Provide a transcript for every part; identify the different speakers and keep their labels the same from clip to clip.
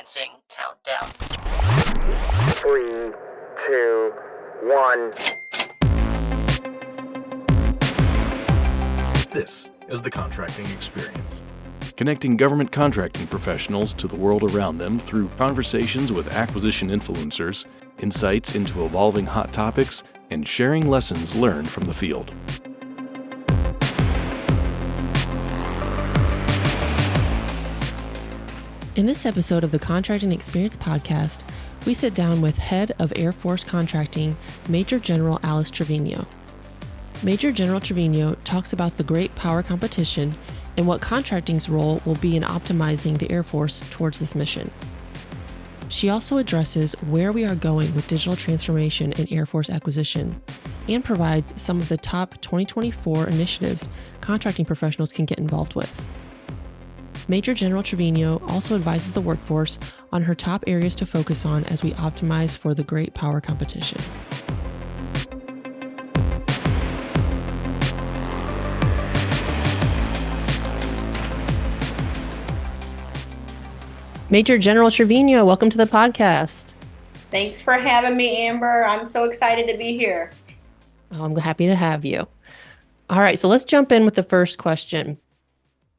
Speaker 1: Commencing countdown.
Speaker 2: 3, 2, 1.
Speaker 3: This is the Contracting Experience, connecting government contracting professionals to the world around them through conversations with acquisition influencers, insights into evolving hot topics, and sharing lessons learned from the field.
Speaker 4: In this episode of the Contracting Experience podcast, we sit down with Head of Air Force Contracting, Major General Alice Trevino. Major General Trevino talks about the Great Power Competition and what contracting's role will be in optimizing the Air Force towards this mission. She also addresses where we are going with digital transformation in Air Force acquisition and provides some of the top 2024 initiatives contracting professionals can get involved with. Major General Trevino also advises the workforce on her top areas to focus on as we optimize for the Great Power Competition. Major General Trevino, welcome to the podcast.
Speaker 5: Thanks for having me, Amber. I'm so excited to be here.
Speaker 4: I'm happy to have you. All right, so let's jump in with the first question.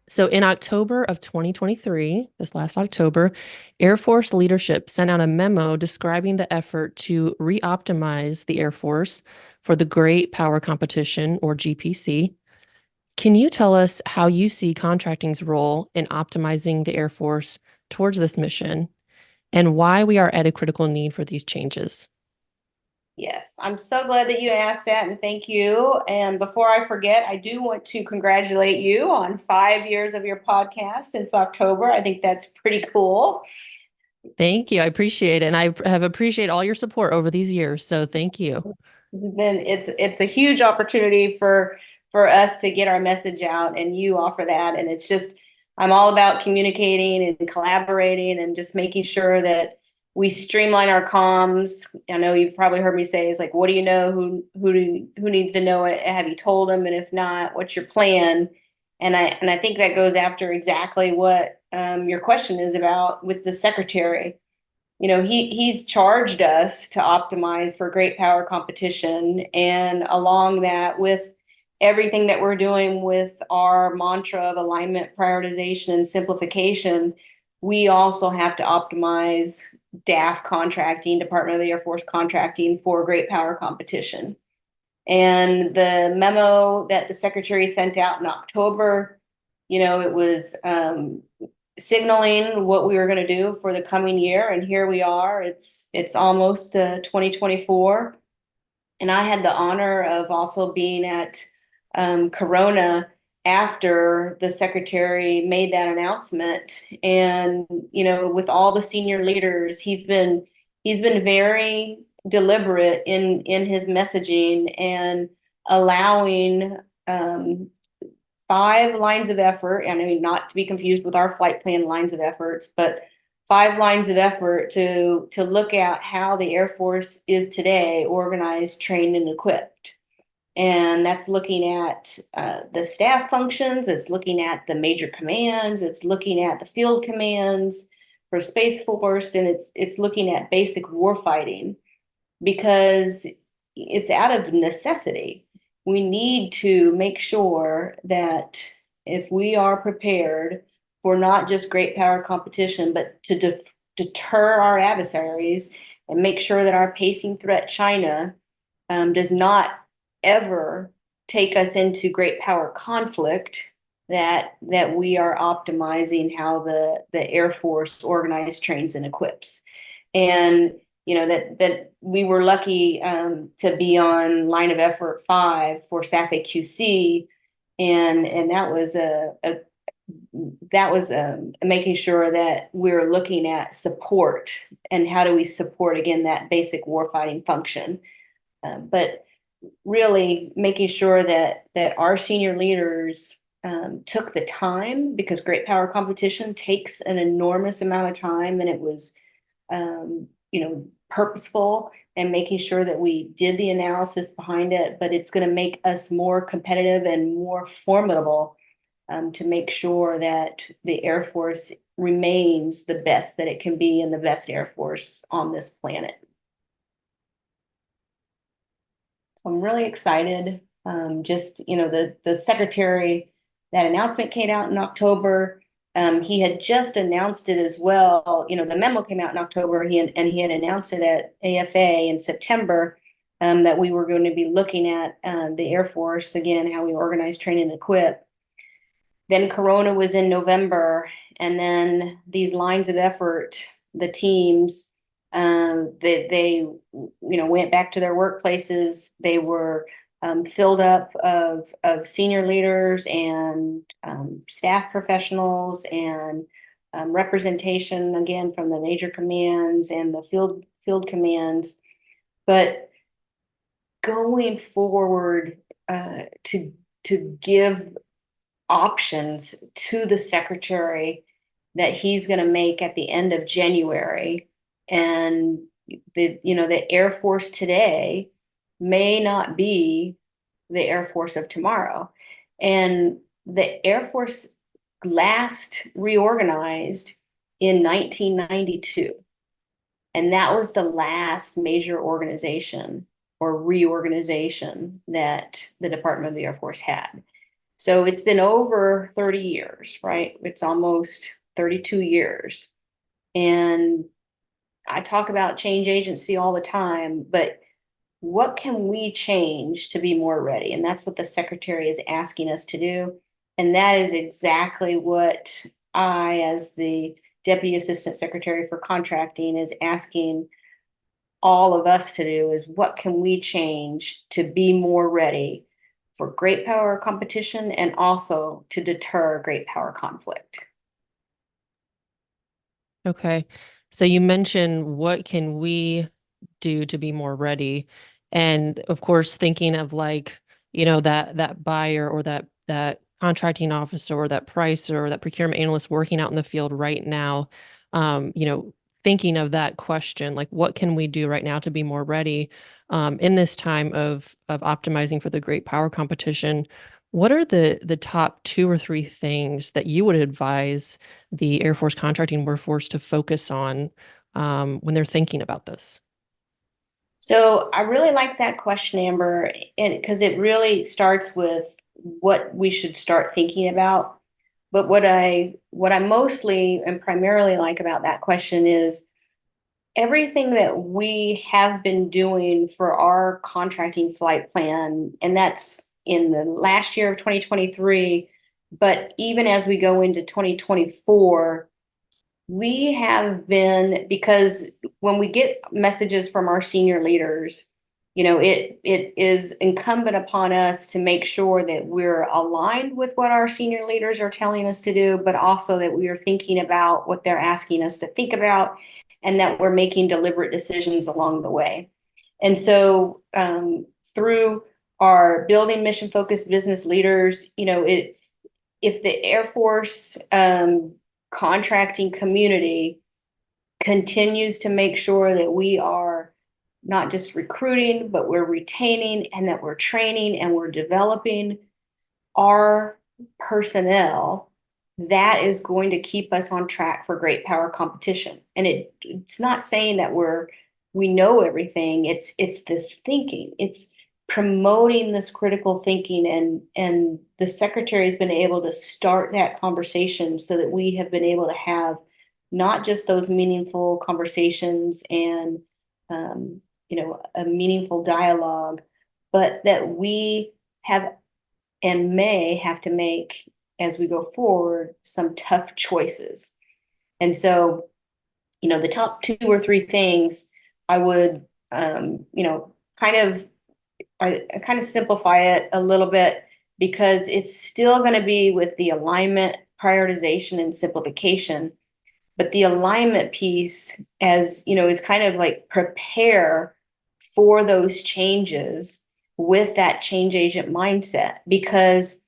Speaker 4: So in October of 2023, this last October, Air Force leadership sent out a memo describing the effort to re-optimize the Air Force for the Great Power Competition, or GPC. Can you tell us how you see contracting's role in optimizing the Air Force towards this mission and why we are at a critical need for these changes?
Speaker 5: Yes, I'm so glad that you asked that, and thank you. And before I forget, I do want to congratulate you on 5 years of your podcast since October. I think that's pretty cool.
Speaker 4: Thank you. I appreciate it. And I have appreciated all your support over these years. So thank you.
Speaker 5: Then it's a huge opportunity for us to get our message out, and you offer that. And it's just, I'm all about communicating and collaborating and just making sure that we streamline our comms. I know you've probably heard me say, it's like, what do you know? Who needs to know it? Have you told them? And if not, what's your plan? And I think that goes after exactly what your question is about with the secretary. You know, he's charged us to optimize for great power competition, and along that, with everything that we're doing with our mantra of alignment, prioritization, and simplification, we also have to optimize DAF contracting, Department of the Air Force contracting, for great power competition. And the memo that the secretary sent out in October, you know, it was signaling what we were going to do for the coming year. And here we are. It's almost 2024. And I had the honor of also being at Corona after the secretary made that announcement. And, you know, with all the senior leaders, he's been very deliberate in his messaging and allowing 5 lines of effort. I mean, not to be confused with our flight plan lines of efforts, but 5 lines of effort to look at how the Air Force is today organized, trained, and equipped. And that's looking at the staff functions, it's looking at the major commands, it's looking at the field commands for Space Force, and it's looking at basic warfighting, because it's out of necessity. We need to make sure that if we are prepared for not just great power competition, but to deter our adversaries and make sure that our pacing threat, China, does not ever take us into great power conflict, that we are optimizing how the Air Force organizes, trains, and equips. And you know that we were lucky to be on line of effort 5 for SAF AQC, and that was making sure that we're looking at support and how do we support, again, that basic warfighting function, but really making sure that our senior leaders took the time, because great power competition takes an enormous amount of time, and it was purposeful, and making sure that we did the analysis behind it. But it's going to make us more competitive and more formidable, to make sure that the Air Force remains the best that it can be and the best Air Force on this planet. So I'm really excited. Just, the secretary, that announcement came out in October. He had just announced it as well. The memo came out in October, he had announced it at AFA in September, that we were going to be looking at the Air Force, again, how we organize, train, and equip. Then Corona was in November, and then these lines of effort, the teams, they went back to their workplaces. They were filled up of senior leaders and staff professionals and representation, again, from the major commands and the field commands. But going forward, to give options to the secretary that he's going to make at the end of January, and the Air Force today may not be the Air Force of tomorrow. And the Air Force last reorganized in 1992, and that was the last major organization or reorganization that the Department of the Air Force had. So it's been over 30 years, right? It's almost 32 years. And I talk about change agency all the time, but what can we change to be more ready? And that's what the secretary is asking us to do. And that is exactly what I, as the Deputy Assistant Secretary for Contracting, is asking all of us to do, is what can we change to be more ready for great power competition and also to deter great power conflict.
Speaker 4: Okay. So you mentioned what can we do to be more ready? And of course, thinking of that buyer or that contracting officer or that pricer or that procurement analyst working out in the field right now, thinking of that question, like what can we do right now to be more ready in this time of optimizing for the great power competition? What are the top 2 or 3 things that you would advise the Air Force contracting workforce to focus on when they're thinking about this?
Speaker 5: So I really like that question, Amber, because it really starts with what we should start thinking about. But what I mostly and primarily like about that question is everything that we have been doing for our contracting flight plan, and that's in the last year of 2023, but even as we go into 2024, we have been, because when we get messages from our senior leaders, it is incumbent upon us to make sure that we're aligned with what our senior leaders are telling us to do, but also that we are thinking about what they're asking us to think about, and that we're making deliberate decisions along the way. And so through our building mission-focused business leaders, if the Air Force contracting community continues to make sure that we are not just recruiting, but we're retaining, and that we're training and we're developing our personnel, that is going to keep us on track for great power competition. And it's not saying that we know everything. It's this thinking. It's promoting this critical thinking, and the secretary has been able to start that conversation so that we have been able to have not just those meaningful conversations and a meaningful dialogue, but that we have and may have to make, as we go forward, some tough choices. And so, the top 2 or 3 things I would, I kind of simplify it a little bit, because it's still going to be with the alignment, prioritization, and simplification. But the alignment piece, as is kind of like prepare for those changes with that change agent mindset. Because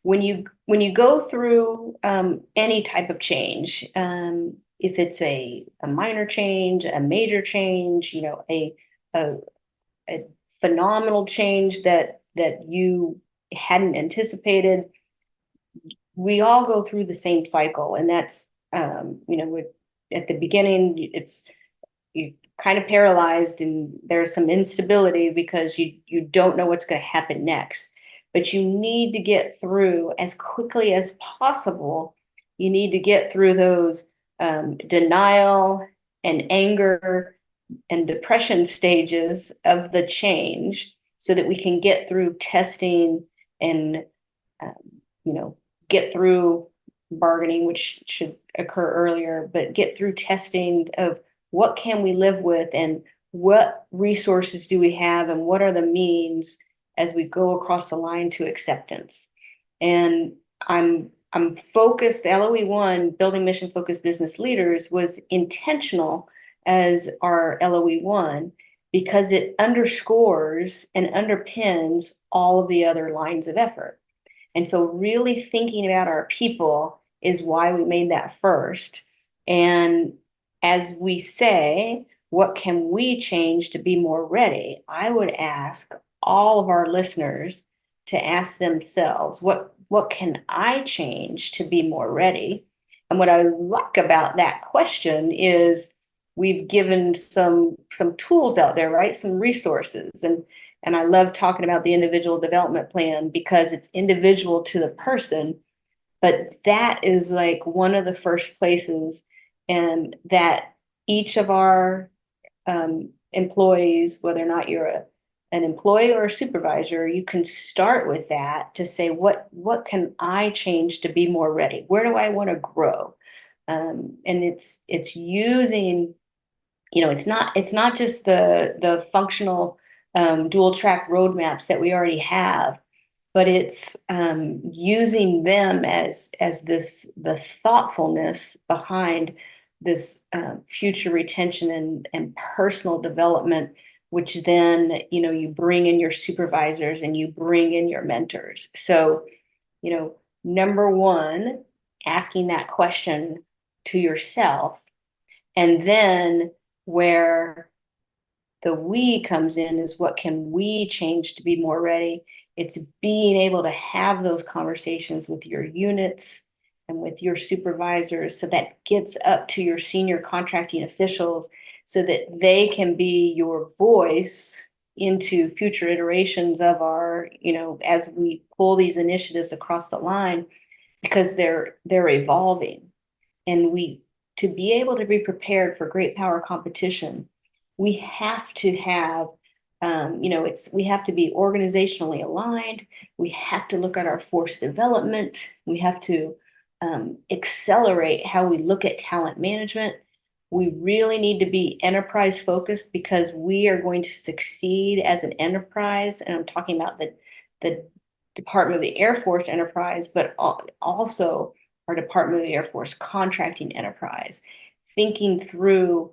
Speaker 5: when you go through any type of change, if it's a minor change, a major change, a phenomenal change that you hadn't anticipated, we all go through the same cycle, and that's at the beginning, you kind of paralyzed and there's some instability because you don't know what's going to happen next. But you need to get through as quickly as possible. You need to get through those denial and anger and depression stages of the change so that we can get through testing and get through bargaining, which should occur earlier, but get through testing of what can we live with and what resources do we have and what are the means as we go across the line to acceptance. And I'm focused. The LOE1, Building Mission Focused Business Leaders, was intentional as our LOE1 because it underscores and underpins all of the other lines of effort. And so really thinking about our people is why we made that first. And as we say, what can we change to be more ready? I would ask all of our listeners to ask themselves, what can I change to be more ready? And what I like about that question is we've given some tools out there, right? Some resources. And I love talking about the individual development plan because it's individual to the person, but that is like one of the first places, and that each of our employees, whether or not you're an employee or a supervisor, you can start with that to say, what can I change to be more ready? Where do I want to grow? And it's using, it's not just the functional dual track roadmaps that we already have, but it's using them as the thoughtfulness behind this future retention and personal development, which then you bring in your supervisors and you bring in your mentors. So number one, asking that question to yourself, and then where the we comes in is what can we change to be more ready? It's being able to have those conversations with your units and with your supervisors, so that gets up to your senior contracting officials so that they can be your voice into future iterations of our, as we pull these initiatives across the line, because they're evolving. And to be able to be prepared for great power competition, we have to have we have to be organizationally aligned. We have to look at our force development. We have to accelerate how we look at talent management. We really need to be enterprise focused because we are going to succeed as an enterprise. And I'm talking about the Department of the Air Force enterprise, but also our Department of the Air Force contracting enterprise, thinking through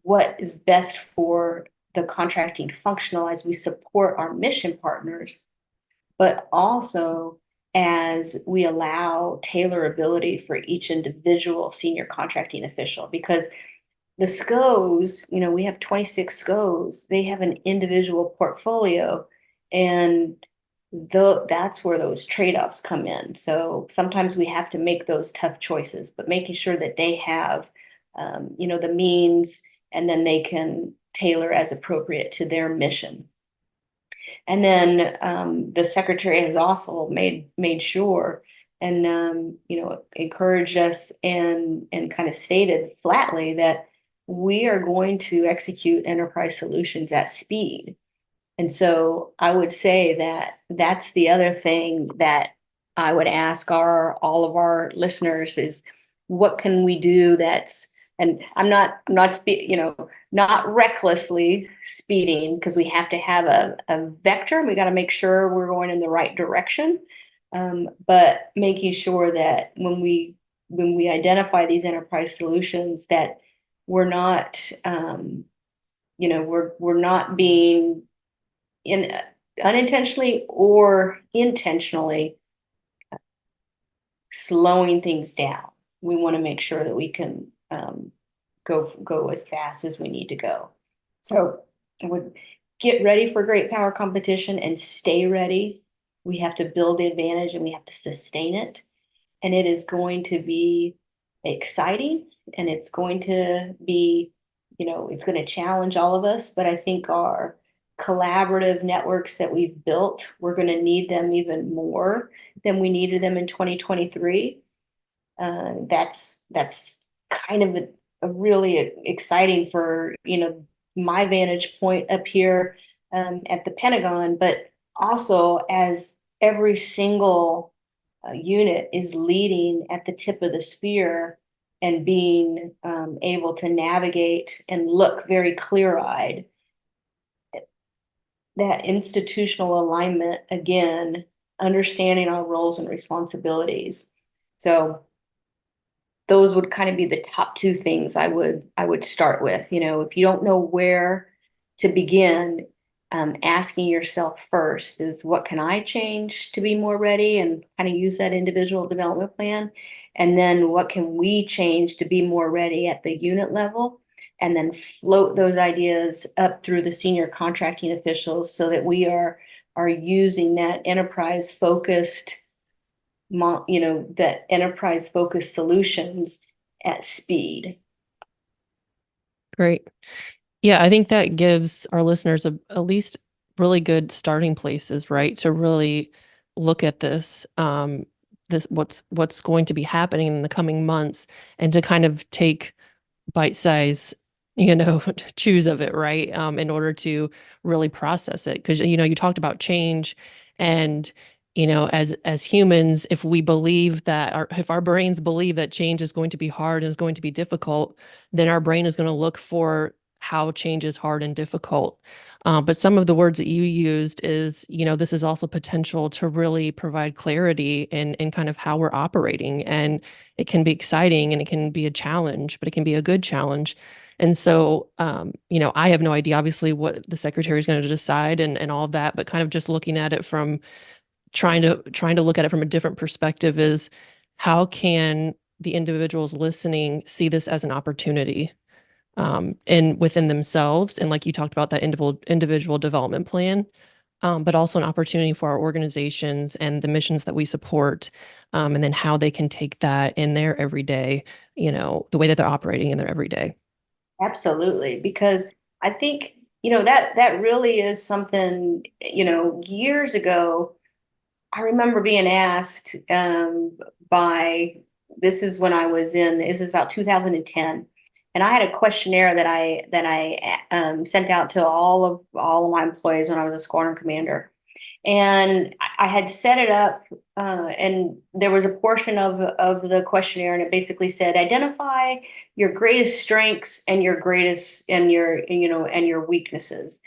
Speaker 5: what is best for the contracting functional as we support our mission partners, but also as we allow tailorability for each individual senior contracting official. Because the SCOs, we have 26 SCOs, they have an individual portfolio, and that's where those trade-offs come in. So sometimes we have to make those tough choices, but making sure that they have the means, and then they can tailor as appropriate to their mission. And then the secretary has also made sure and encouraged us and kind of stated flatly that we are going to execute enterprise solutions at speed. And so I would say that that's the other thing that I would ask all of our listeners is, what can we do that's, and I'm not recklessly speeding, because we have to have a vector. We got to make sure we're going in the right direction. But making sure that when we identify these enterprise solutions, that we're not, we're not being unintentionally or intentionally slowing things down. We want to make sure that we can go as fast as we need to go. So I would get ready for great power competition and stay ready. We have to build the advantage and we have to sustain it. and it is going to be exciting, and it's going to be, it's going to challenge all of us. But I think our collaborative networks that we've built, we're going to need them even more than we needed them in 2023. That's kind of a really exciting for, my vantage point up here at the Pentagon, but also as every single unit is leading at the tip of the spear and being able to navigate and look very clear-eyed. That institutional alignment, again, understanding our roles and responsibilities. So those would kind of be the top two things I would start with. If you don't know where to begin, asking yourself first is, what can I change to be more ready, and kind of use that individual development plan? And then what can we change to be more ready at the unit level? And then float those ideas up through the senior contracting officials so that we are using that enterprise focused, that enterprise focused solutions at speed.
Speaker 4: Great. Yeah, I think that gives our listeners at least really good starting places, right? To really look at this, what's going to be happening in the coming months, and to kind of take bite-size, chews of it, right? In order to really process it. Because, you talked about change, and, as humans, if we believe that, if our brains believe that change is going to be hard and is going to be difficult, then our brain is going to look for how change is hard and difficult. But some of the words that you used is, this is also potential to really provide clarity in kind of how we're operating. And it can be exciting and it can be a challenge, but it can be a good challenge. And so, I have no idea, obviously, what the secretary is going to decide and all of that, but kind of just looking at it from trying to look at it from a different perspective is, how can the individuals listening see this as an opportunity? And within themselves, and like you talked about, that individual development plan, but also an opportunity for our organizations and the missions that we support, and then how they can take that in their everyday, the way that they're operating in their everyday.
Speaker 5: Absolutely, because I think, that really is something, years ago, I remember being asked this is when this is about 2010. And I had a questionnaire that I sent out to all of my employees when I was a squadron commander. And I had set it up, and there was a portion of the questionnaire, and it basically said, identify your greatest strengths and your greatest and your weaknesses.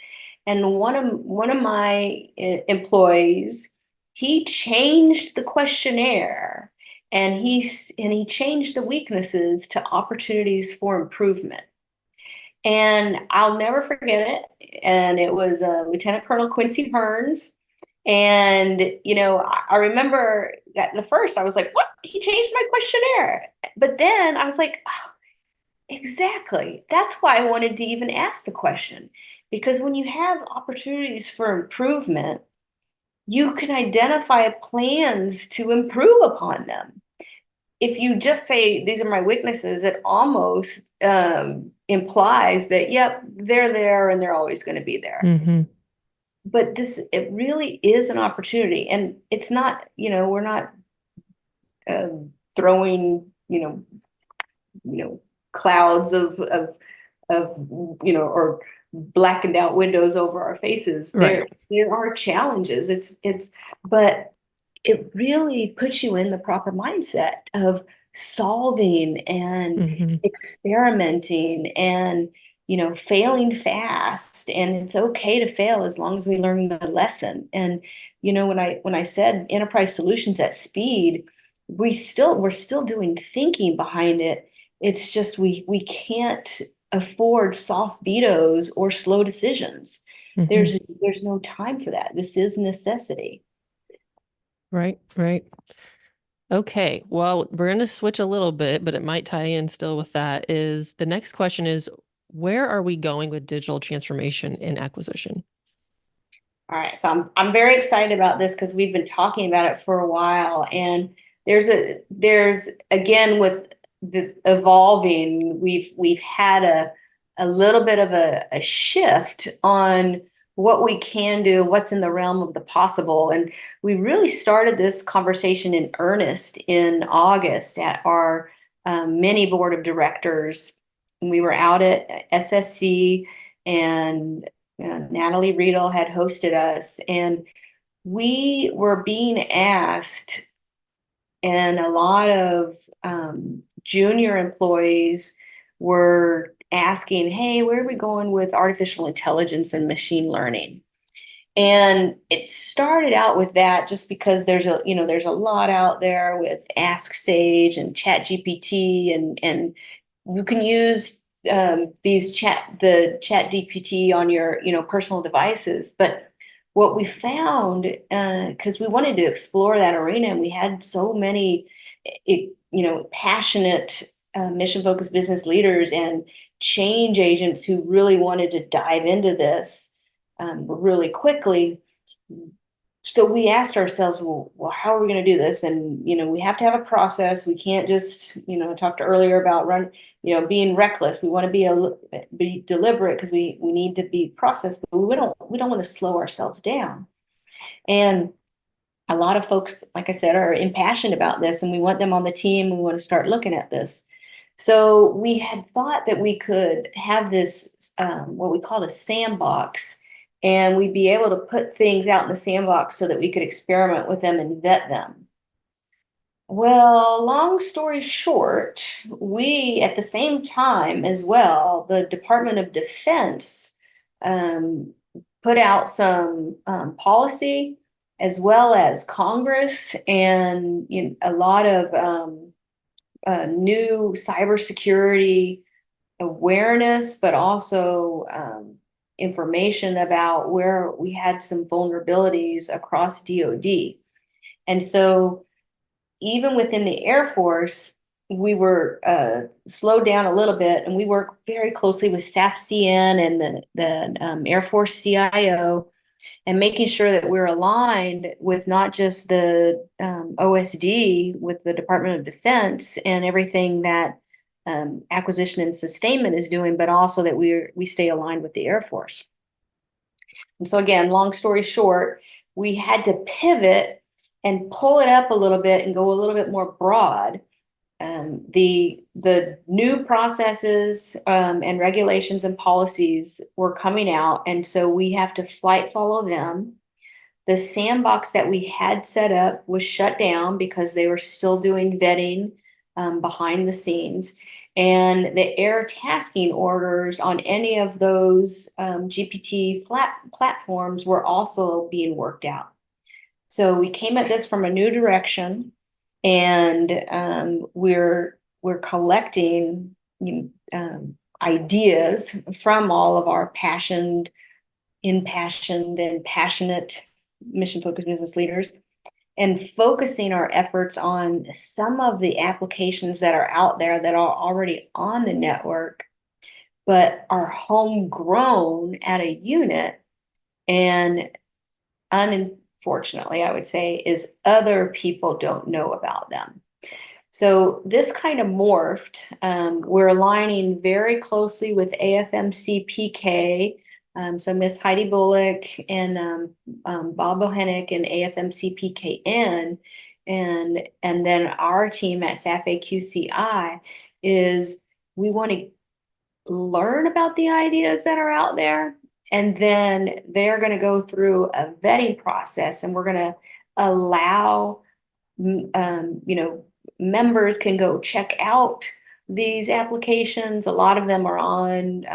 Speaker 5: And one of my employees, he changed the questionnaire, and he changed the weaknesses to opportunities for improvement. And I'll never forget it. And it was Lieutenant Colonel Quincy Hearns. And, I remember that the first I was like, what? He changed my questionnaire. But then I was like, oh, exactly. That's why I wanted to even ask the question. Because when you have opportunities for improvement, you can identify plans to improve upon them. If you just say, these are my weaknesses, it almost implies that, yep, they're there and they're always going to be there.
Speaker 4: Mm-hmm.
Speaker 5: But it really is an opportunity. And it's not, we're not throwing, clouds of or blackened out windows over our faces.
Speaker 4: Right.
Speaker 5: There are challenges. But it really puts you in the proper mindset of solving and
Speaker 4: Mm-hmm.
Speaker 5: experimenting and, failing fast. And it's okay to fail as long as we learn the lesson. And, when I said enterprise solutions at speed, we're still doing thinking behind it. It's just we can't afford soft vetoes or slow decisions.
Speaker 4: Mm-hmm.
Speaker 5: There's no time for that. This is necessity.
Speaker 4: Right. Okay. Well, we're going to switch a little bit, but it might tie in still with that. Is the next question is, where are we going with digital transformation in acquisition?
Speaker 5: All right, so I'm very excited about this because we've been talking about it for a while, and there's again with the evolving, we've had a little bit of a shift on what we can do, what's in the realm of the possible. And we really started this conversation in earnest in August at our mini board of directors. And we were out at SSC, and Natalie Riedel had hosted us, and we were being asked, and a lot of junior employees were asking, hey, where are we going with artificial intelligence and machine learning? And it started out with that just because there's a lot out there with Ask Sage and Chat GPT, and you can use the Chat GPT on your personal devices. But what we found, because we wanted to explore that arena, and we had so many passionate mission focused business leaders and change agents who really wanted to dive into this really quickly. So we asked ourselves, well, how are we going to do this? And, we have to have a process. We can't just, talked earlier about being reckless. We want to be deliberate because we need to be processed, but we don't want to slow ourselves down. And a lot of folks, like I said, are impassioned about this, and we want them on the team. We want to start looking at this. So we had thought that we could have this, what we called a sandbox, and we'd be able to put things out in the sandbox so that we could experiment with them and vet them. Well, long story short, we, at the same time as well, the Department of Defense put out some policy, as well as Congress, and a lot of new cybersecurity awareness, but also information about where we had some vulnerabilities across DoD. And so even within the Air Force, we were slowed down a little bit, and we work very closely with SAFCN and the Air Force CIO, and making sure that we're aligned with not just the OSD, with the Department of Defense and everything that acquisition and sustainment is doing, but also that we stay aligned with the Air Force. And so again, long story short, we had to pivot and pull it up a little bit and go a little bit more broad. The new processes and regulations and policies were coming out, and so we have to flight follow them. The sandbox that we had set up was shut down because they were still doing vetting behind the scenes, and the air tasking orders on any of those GPT platforms were also being worked out. So we came at this from a new direction, and we're collecting ideas from all of our impassioned and passionate mission-focused business leaders, and focusing our efforts on some of the applications that are out there that are already on the network, but are homegrown at a unit, and unfortunately, I would say, is other people don't know about them. So this kind of morphed. We're aligning very closely with AFMC PK. So Miss Heidi Bullock and Bob Bohenik and AFMC PKN, and then our team at SAF AQCI is we want to learn about the ideas that are out there, and then they're going to go through a vetting process, and we're going to allow members can go check out these applications. A lot of them are on,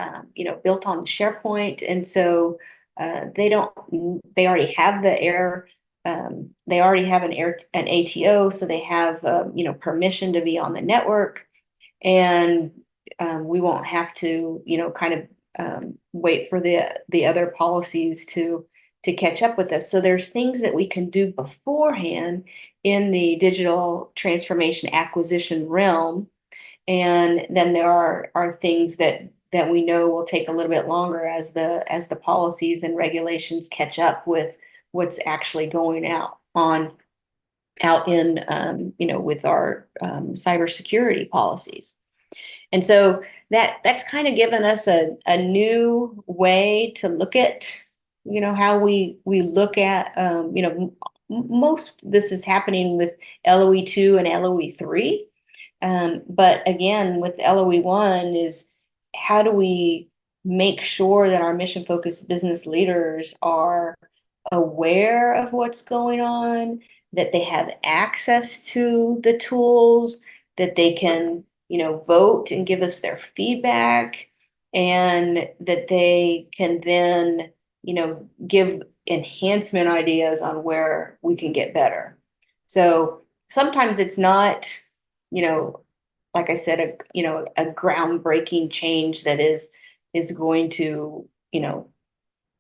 Speaker 5: built on SharePoint. And so they already have they already have an ATO. So they have, permission to be on the network, and we won't have to, wait for the other policies to catch up with us. So there's things that we can do beforehand in the digital transformation acquisition realm. And then there are things that we know will take a little bit longer as the policies and regulations catch up with what's actually going out on out in, with our cybersecurity policies. And so that's kind of given us a new way to look at, how we look at, most of this is happening with LOE2 and LOE3. But again, with LOE1 is how do we make sure that our mission focused business leaders are aware of what's going on, that they have access to the tools, that they can, vote and give us their feedback, and that they can then, give enhancement ideas on where we can get better. So sometimes it's not, like I said, a groundbreaking change that is going to,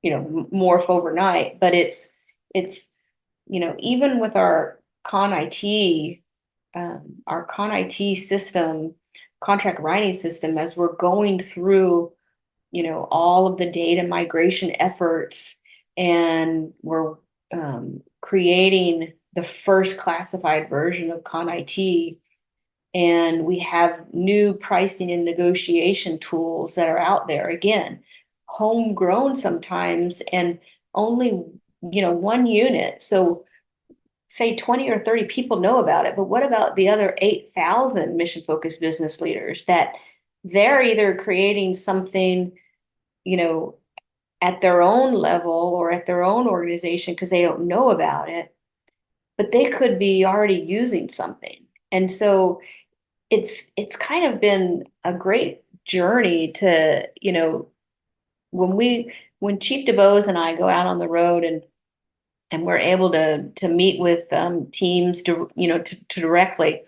Speaker 5: morph overnight, but it's even with our Con IT system, contract writing system, as we're going through, all of the data migration efforts, and we're creating the first classified version of Con IT, and we have new pricing and negotiation tools that are out there, again, homegrown sometimes, and only, one unit. So say 20 or 30 people know about it, but what about the other 8,000 mission focused business leaders that they're either creating something, at their own level or at their own organization because they don't know about it, but they could be already using something. And so it's kind of been a great journey to, when Chief DeBose and I go out on the road and we're able to meet with teams to directly.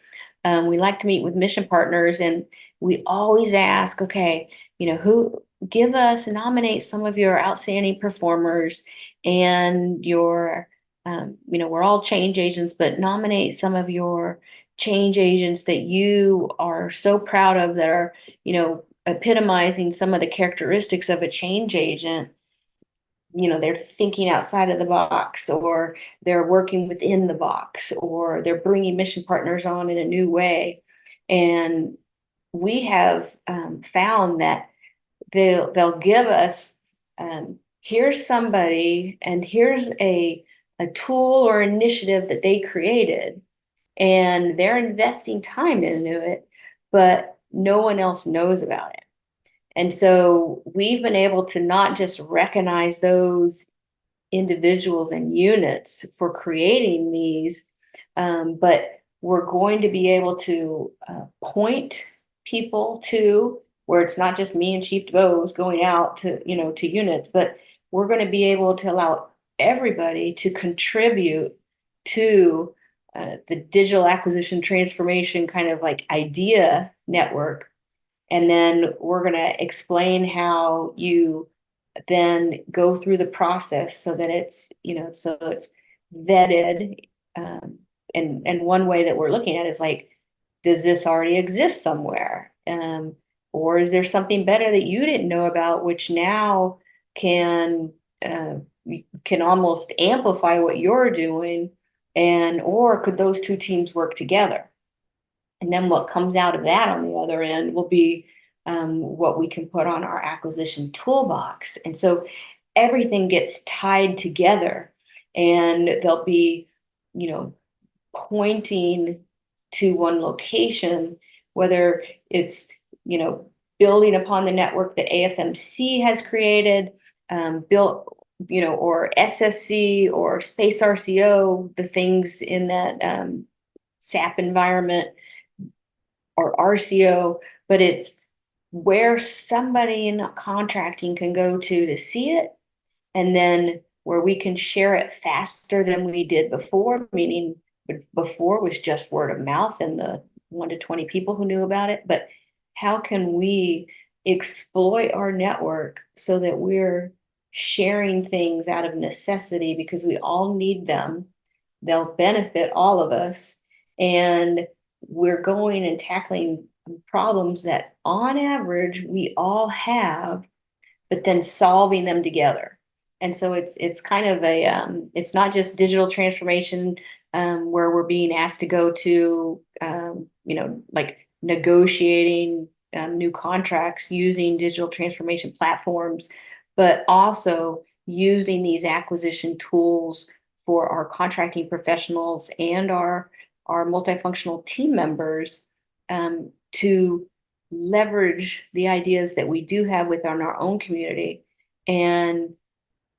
Speaker 5: We like to meet with mission partners, and we always ask, okay, who nominate some of your outstanding performers and your, we're all change agents, but nominate some of your change agents that you are so proud of, that are, epitomizing some of the characteristics of a change agent. They're thinking outside of the box, or they're working within the box, or they're bringing mission partners on in a new way. And we have found that they'll give us, here's somebody, and here's a tool or initiative that they created, and they're investing time into it, but no one else knows about it. And so we've been able to not just recognize those individuals and units for creating these, but we're going to be able to point people to where it's not just me and Chief DeBose going out to, to units, but we're going to be able to allow everybody to contribute to the digital acquisition transformation kind of like idea network. And then we're going to explain how you then go through the process so that it's, so it's vetted. And one way that we're looking at is like, does this already exist somewhere? Or is there something better that you didn't know about, which now can almost amplify what you're doing? Or could those two teams work together? And then what comes out of that on the other end will be what we can put on our acquisition toolbox. And so everything gets tied together, and they'll be, pointing to one location, whether it's, building upon the network that AFMC has created, built, or SSC or Space RCO, the things in that SAP environment, or RCO, but it's where somebody in contracting can go to see it, and then where we can share it faster than we did before, meaning before was just word of mouth and the 1 to 20 people who knew about it. But how can we exploit our network so that we're sharing things out of necessity because we all need them? They'll benefit all of us. And we're going and tackling problems that on average we all have, but then solving them together. And so it's kind of it's not just digital transformation where we're being asked to go to, like negotiating new contracts using digital transformation platforms, but also using these acquisition tools for our contracting professionals and our multifunctional team members to leverage the ideas that we do have within our own community. And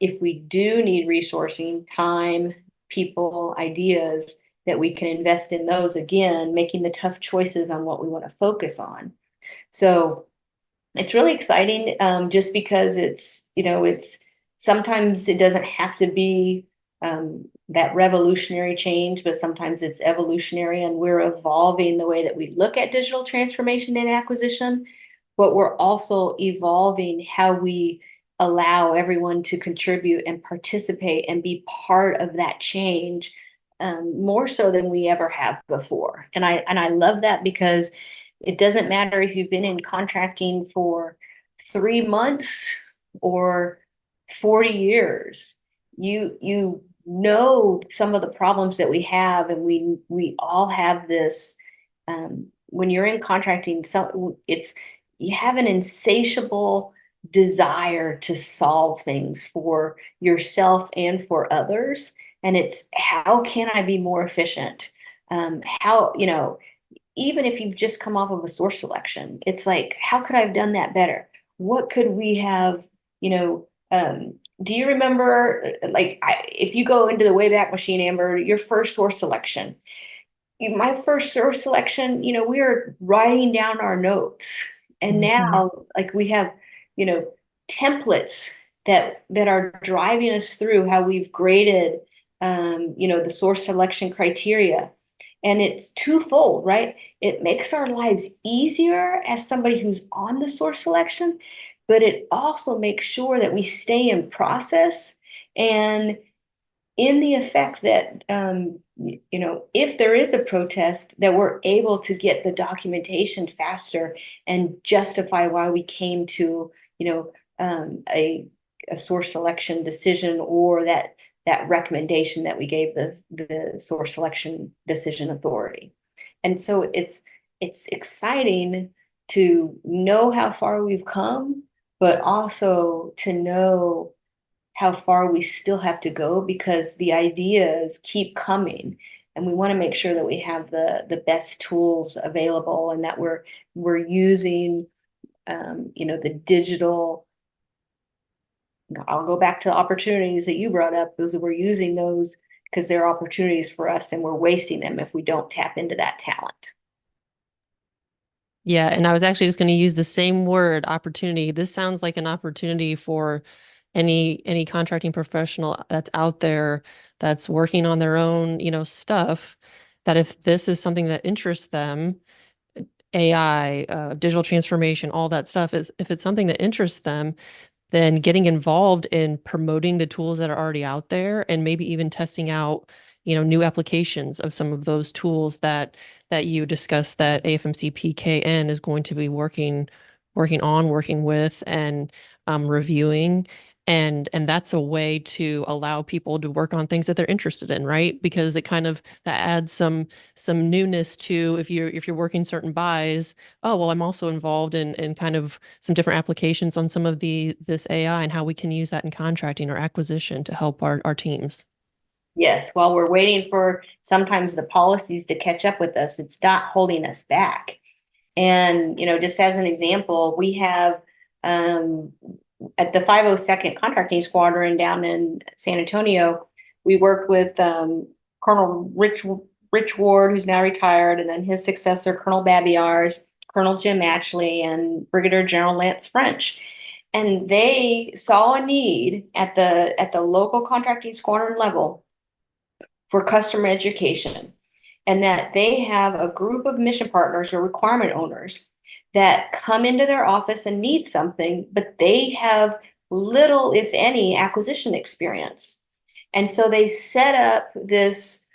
Speaker 5: if we do need resourcing, time, people, ideas, that we can invest in those, again, making the tough choices on what we want to focus on. So it's really exciting, just because it's sometimes it doesn't have to be that revolutionary change, but sometimes it's evolutionary, and we're evolving the way that we look at digital transformation and acquisition, but we're also evolving how we allow everyone to contribute and participate and be part of that change, more so than we ever have before. And I love that, because it doesn't matter if you've been in contracting for 3 months or 40 years. You know some of the problems that we have, and we all have this. When you're in contracting, you have an insatiable desire to solve things for yourself and for others, and it's how can I be more efficient? How, even if you've just come off of a source selection, it's like, how could I have done that better? What could we have, do you remember, if you go into the Wayback Machine, Amber, your first source selection, my first source selection, we were writing down our notes. And now, like, we have, templates that are driving us through how we've graded, the source selection criteria. And it's twofold, right? It makes our lives easier as somebody who's on the source selection, but it also makes sure that we stay in process and in the effect that, if there is a protest, that we're able to get the documentation faster and justify why we came to, a source selection decision, or that recommendation that we gave the source selection decision authority. And so it's exciting to know how far we've come, but also to know how far we still have to go, because the ideas keep coming, and we want to make sure that we have the best tools available, and that we're using the digital. I'll go back to the opportunities that you brought up, because we're using those because they're opportunities for us, and we're wasting them if we don't tap into that talent.
Speaker 4: Yeah, and I was actually just going to use the same word, opportunity. This sounds like an opportunity for any contracting professional that's out there that's working on their own, stuff, that if this is something that interests them, AI, digital transformation, all that stuff, is if it's something that interests them, then getting involved in promoting the tools that are already out there, and maybe even testing out, new applications of some of those tools that you discussed, that AFMC PKN is going to be working with, and reviewing. And that's a way to allow people to work on things that they're interested in, right? Because it kind of, that adds some newness to, if you're working certain buys. Oh, well, I'm also involved in kind of some different applications on some of this AI, and how we can use that in contracting or acquisition to help our teams.
Speaker 5: Yes, while we're waiting for sometimes the policies to catch up with us, it's not holding us back. And, just as an example, we have at the 502nd Contracting Squadron down in San Antonio, we worked with Colonel Rich Ward, who's now retired, and then his successor, Colonel Babbiars, Colonel Jim Ashley, and Brigadier General Lance French. And they saw a need at the local contracting squadron level for customer education, and that they have a group of mission partners or requirement owners that come into their office and need something, but they have little, if any, acquisition experience. And so they set up this,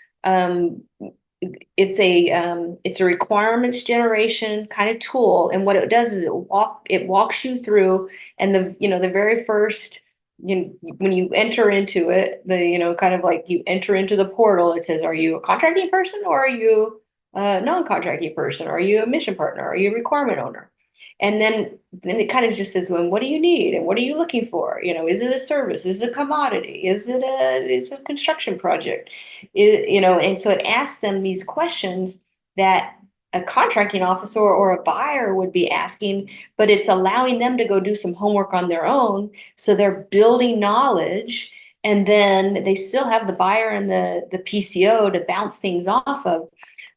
Speaker 5: it's a requirements generation kind of tool. And what it does is it walks you through, and the very first when you enter into it, kind of like you enter into the portal, it says, are you a contracting person or are you a non-contracting person? Are you a mission partner? Are you a requirement owner? And then it kind of just says, well, what do you need and what are you looking for? Is it a service? Is it a commodity? Is it a construction project? And so it asks them these questions that a contracting officer or a buyer would be asking, but it's allowing them to go do some homework on their own. So they're building knowledge, and then they still have the buyer and the PCO to bounce things off of.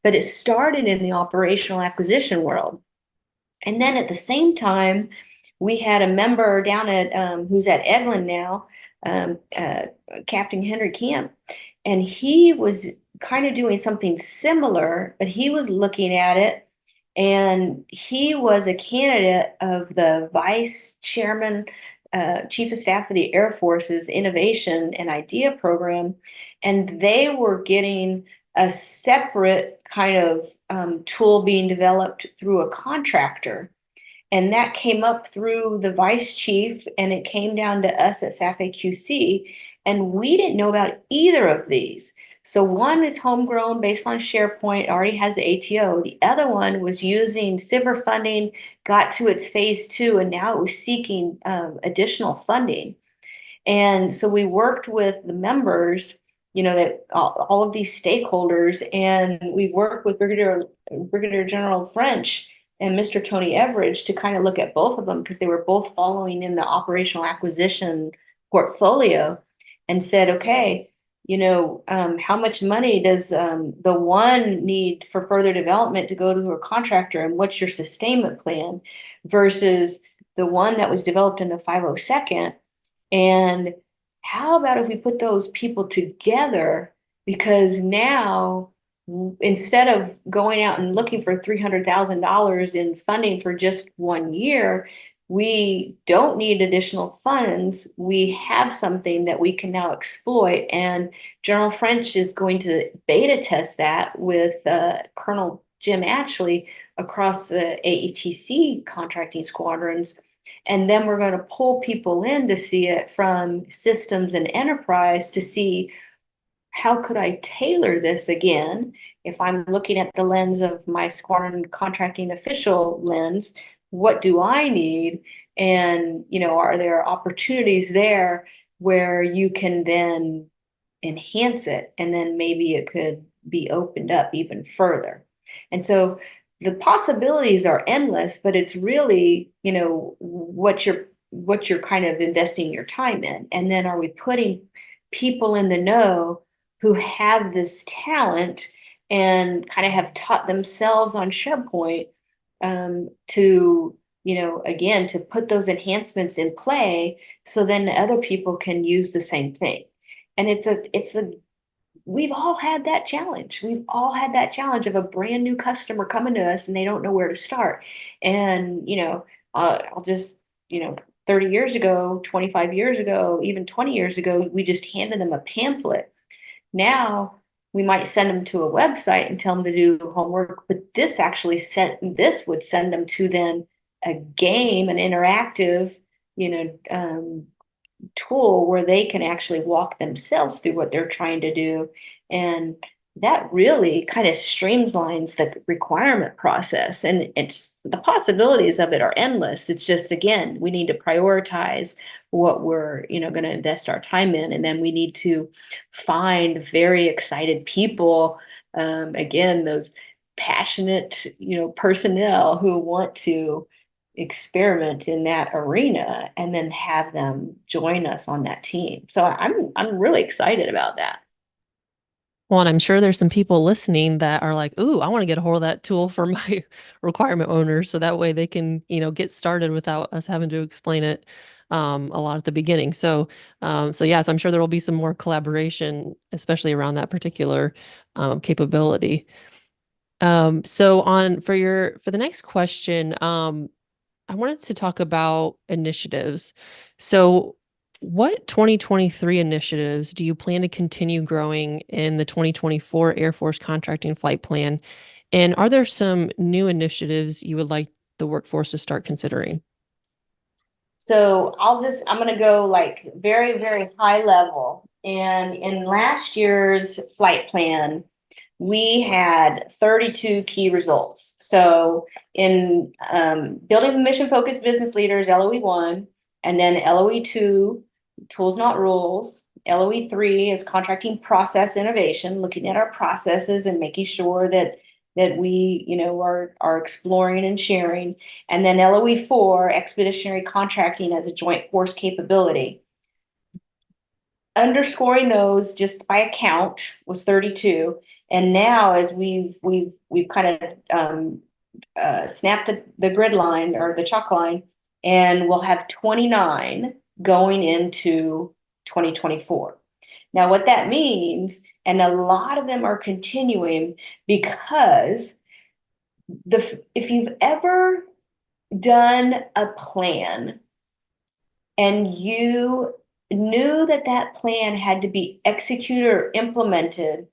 Speaker 5: But it started in the operational acquisition world. And then at the same time, we had a member down at who's at Eglin now, Captain Henry Camp, and he was kind of doing something similar, but he was looking at it, and he was a candidate of the vice chairman, chief of staff of the Air Force's Innovation and Idea Program, and they were getting a separate kind of tool being developed through a contractor. And that came up through the vice chief, and it came down to us at SAF AQC, and we didn't know about either of these. So one is homegrown based on SharePoint, already has the ATO. The other one was using SBIR funding, got to its phase 2, and now it was seeking additional funding. And so we worked with the members, that all of these stakeholders, and we worked with Brigadier General French and Mr. Tony Everidge to kind of look at both of them, because they were both following in the operational acquisition portfolio, and said, okay, how much money does the one need for further development to go to a contractor, and what's your sustainment plan versus the one that was developed in the 502nd? And how about if we put those people together? Because now, instead of going out and looking for $300,000 in funding for just 1 year, we don't need additional funds. We have something that we can now exploit. And General French is going to beta test that with Colonel Jim Ashley across the AETC contracting squadrons. And then we're going to pull people in to see it from systems and enterprise to see, how could I tailor this again? If I'm looking at the lens of my squadron contracting official lens, what do I need? And, are there opportunities there where you can then enhance it? And then maybe it could be opened up even further. And so the possibilities are endless, but it's really, what you're kind of investing your time in. And then are we putting people in the know who have this talent and kind of have taught themselves on SharePoint to, again, to put those enhancements in play, so then other people can use the same thing. And we've all had that challenge. We've all had that challenge of a brand new customer coming to us and they don't know where to start. And, I'll just, 30 years ago, 25 years ago, even 20 years ago, we just handed them a pamphlet. Now we might send them to a website and tell them to do homework, but this would send them to then a game, an interactive, tool where they can actually walk themselves through what they're trying to do. And that really kind of streamlines the requirement process. And it's the possibilities of it are endless. It's just, again, we need to prioritize what we're, going to invest our time in. And then we need to find very excited people, again, those passionate, personnel who want to experiment in that arena, and then have them join us on that team. So I'm really excited about that.
Speaker 4: Well, and I'm sure there's some people listening that are like, ooh, I want to get a hold of that tool for my requirement owners, so that way they can, get started without us having to explain it a lot at the beginning. So yes, I'm sure there will be some more collaboration, especially around that particular capability. So for the next question, I wanted to talk about initiatives. So what 2023 initiatives do you plan to continue growing in the 2024 Air Force Contracting Flight Plan? And are there some new initiatives you would like the workforce to start considering?
Speaker 5: So I'm going to go like very, very high level. And in last year's flight plan, we had 32 key results. So in building mission focused business leaders, LOE1, and then LOE2, tools not rules. LOE3 is contracting process innovation, looking at our processes and making sure that we, are exploring and sharing. And then LOE4, expeditionary contracting as a joint force capability. Underscoring those just by account was 32. And now as we've kind of snapped the grid line or the chalk line, and we'll have 29 going into 2024. Now, what that means, and a lot of them are continuing because if you've ever done a plan and you knew that that plan had to be executed or implemented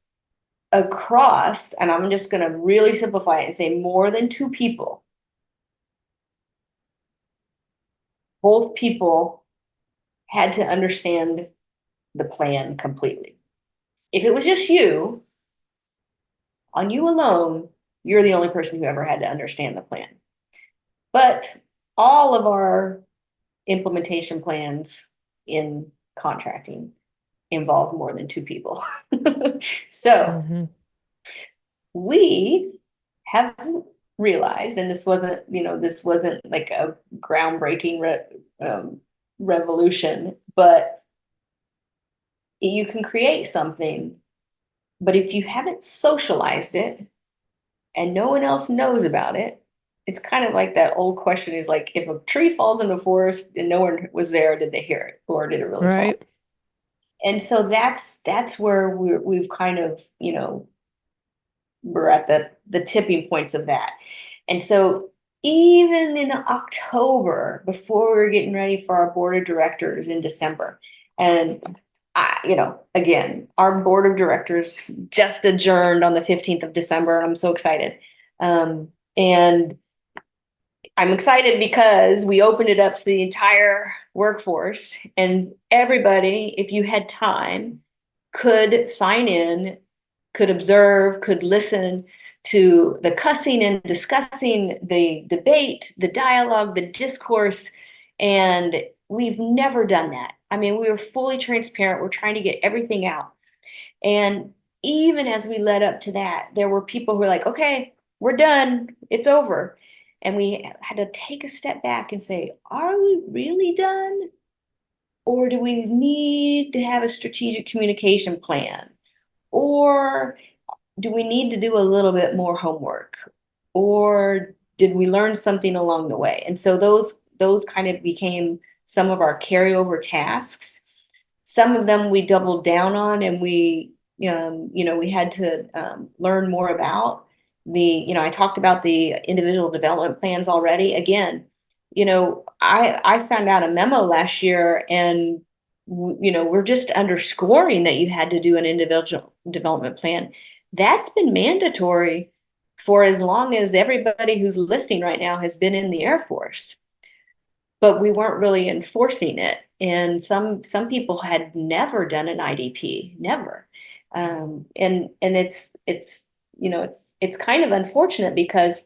Speaker 5: across, and I'm just going to really simplify it and say more than two people, both people had to understand the plan completely. If it was just you, on you alone, you're the only person who ever had to understand the plan. But all of our implementation plans in contracting involve more than two people. So we have realized, and this wasn't like a groundbreaking revolution, but you can create something, but if you haven't socialized it and no one else knows about it, it's kind of like that old question is like, if a tree falls in the forest and no one was there, did they hear it or did it really fall? And so that's where we've kind of, we're at the tipping points of that. And so even in October, before we were getting ready for our board of directors in December, and again, our board of directors just adjourned on the 15th of December. And I'm so excited. And I'm excited because we opened it up to the entire workforce, and everybody, if you had time, could sign in, could observe, could listen to the cussing and discussing, the debate, the dialogue, the discourse. And we've never done that. I mean, we were fully transparent. We're trying to get everything out. And even as we led up to that, there were people who were like, okay, we're done. It's over. And we had to take a step back and say, are we really done? Or do we need to have a strategic communication plan? Or do we need to do a little bit more homework? Or did we learn something along the way? And so those kind of became some of our carryover tasks. Some of them we doubled down on, and we had to learn more about. I talked about the individual development plans already. Again, I sent out a memo last year, and we're just underscoring that you had to do an individual development plan. That's been mandatory for as long as everybody who's listening right now has been in the Air Force. But we weren't really enforcing it. And some people had never done an IDP, never. And it's kind of unfortunate because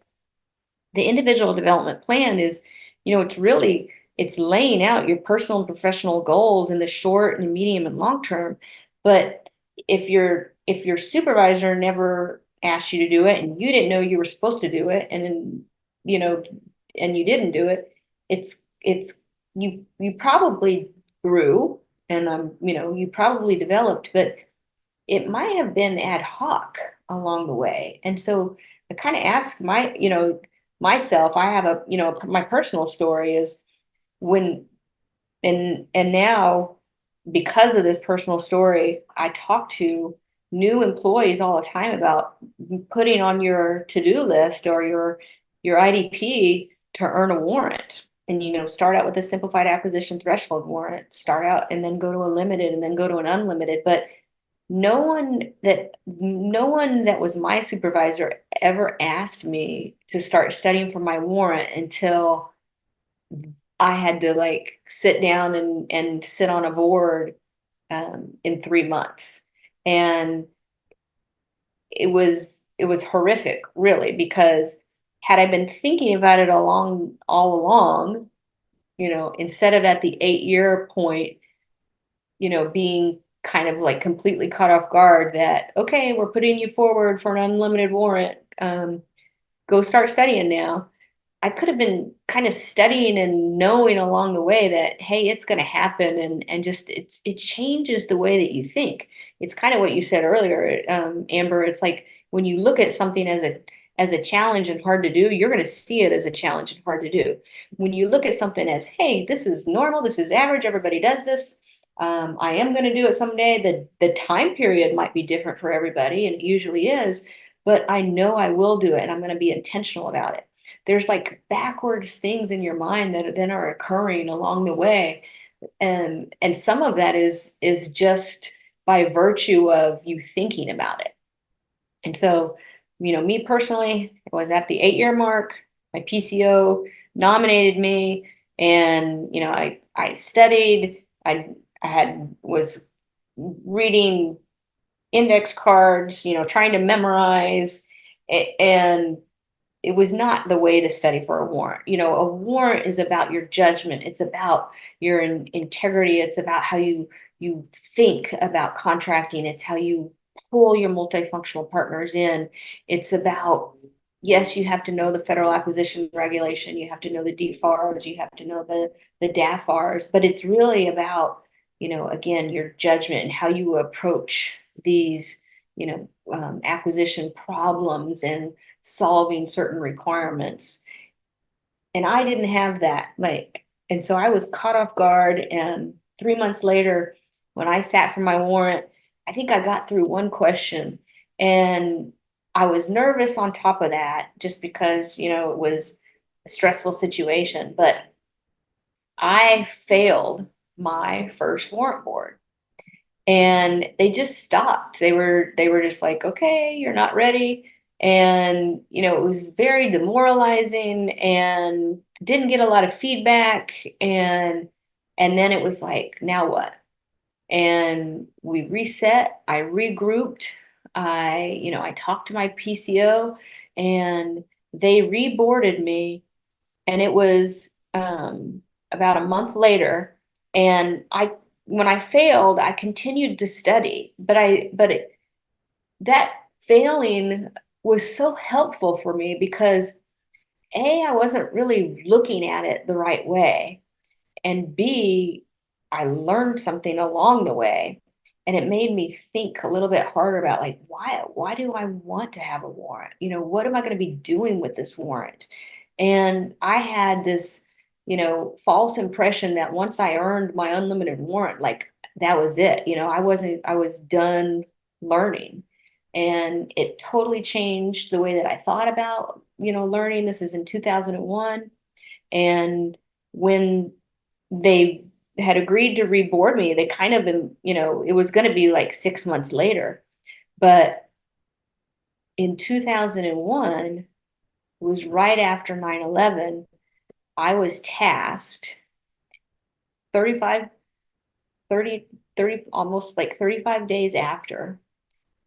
Speaker 5: the individual development plan is, it's laying out your personal and professional goals in the short and medium and long term. But if your supervisor never asked you to do it and you didn't know you were supposed to do it, and and you didn't do it, you probably grew, and you probably developed, but it might have been ad hoc along the way. And so I kind of ask myself, I have my personal story is when, and now because of this personal story, I talk to new employees all the time about putting on your to-do list or your IDP to earn a warrant. And start out with a simplified acquisition threshold warrant, start out and then go to a limited and then go to an unlimited. But no one that was my supervisor ever asked me to start studying for my warrant until I had to like sit down and sit on a board in 3 months. And it was horrific, really, because had I been thinking about it all along, instead of at the 8-year point, being kind of like completely caught off guard that, okay, we're putting you forward for an unlimited warrant. Go start studying now. I could have been kind of studying and knowing along the way that, hey, it's going to happen, and just it changes the way that you think. It's kind of what you said earlier, Amber. It's like when you look at something as a challenge and hard to do, you're going to see it as a challenge and hard to do. When you look at something as, hey, this is normal, this is average, everybody does this. I am going to do it someday. The time period might be different for everybody, and it usually is, but I know I will do it, and I'm going to be intentional about it. There's like backwards things in your mind that then are occurring along the way, and some of that is just by virtue of you thinking about it. And so, me personally, I was at the 8-year mark. My PCO nominated me, and I studied. I was reading index cards, trying to memorize, and it was not the way to study for a warrant. A warrant is about your judgment. It's about your integrity. It's about how you think about contracting. It's how you pull your multifunctional partners in. It's about, yes, you have to know the federal acquisition regulation. You have to know the DFARS. You have to know the DAFARS. But it's really about, again, your judgment and how you approach these, acquisition problems and solving certain requirements. And I didn't have that, and so I was caught off guard. And 3 months later, when I sat for my warrant, I think I got through one question, and I was nervous on top of that just because, it was a stressful situation, but I failed my first warrant board. And they just stopped. They were just like, okay, you're not ready. And it was very demoralizing and didn't get a lot of feedback. And then it was like, now what? And we reset. I regrouped. I talked to my PCO, and they reboarded me. And it was about a month later. And when I failed, I continued to study, that failing was so helpful for me because A, I wasn't really looking at it the right way, and B, I learned something along the way, and it made me think a little bit harder about, like, why do I want to have a warrant? What am I going to be doing with this warrant? And I had this, false impression that once I earned my unlimited warrant, like that was it. I was done learning. And it totally changed the way that I thought about, learning. This is in 2001. And when they had agreed to reboard me, they kind of, it was going to be like 6 months later. But in 2001, it was right after 9/11, I was tasked 35, 30, 30, almost like 35 days after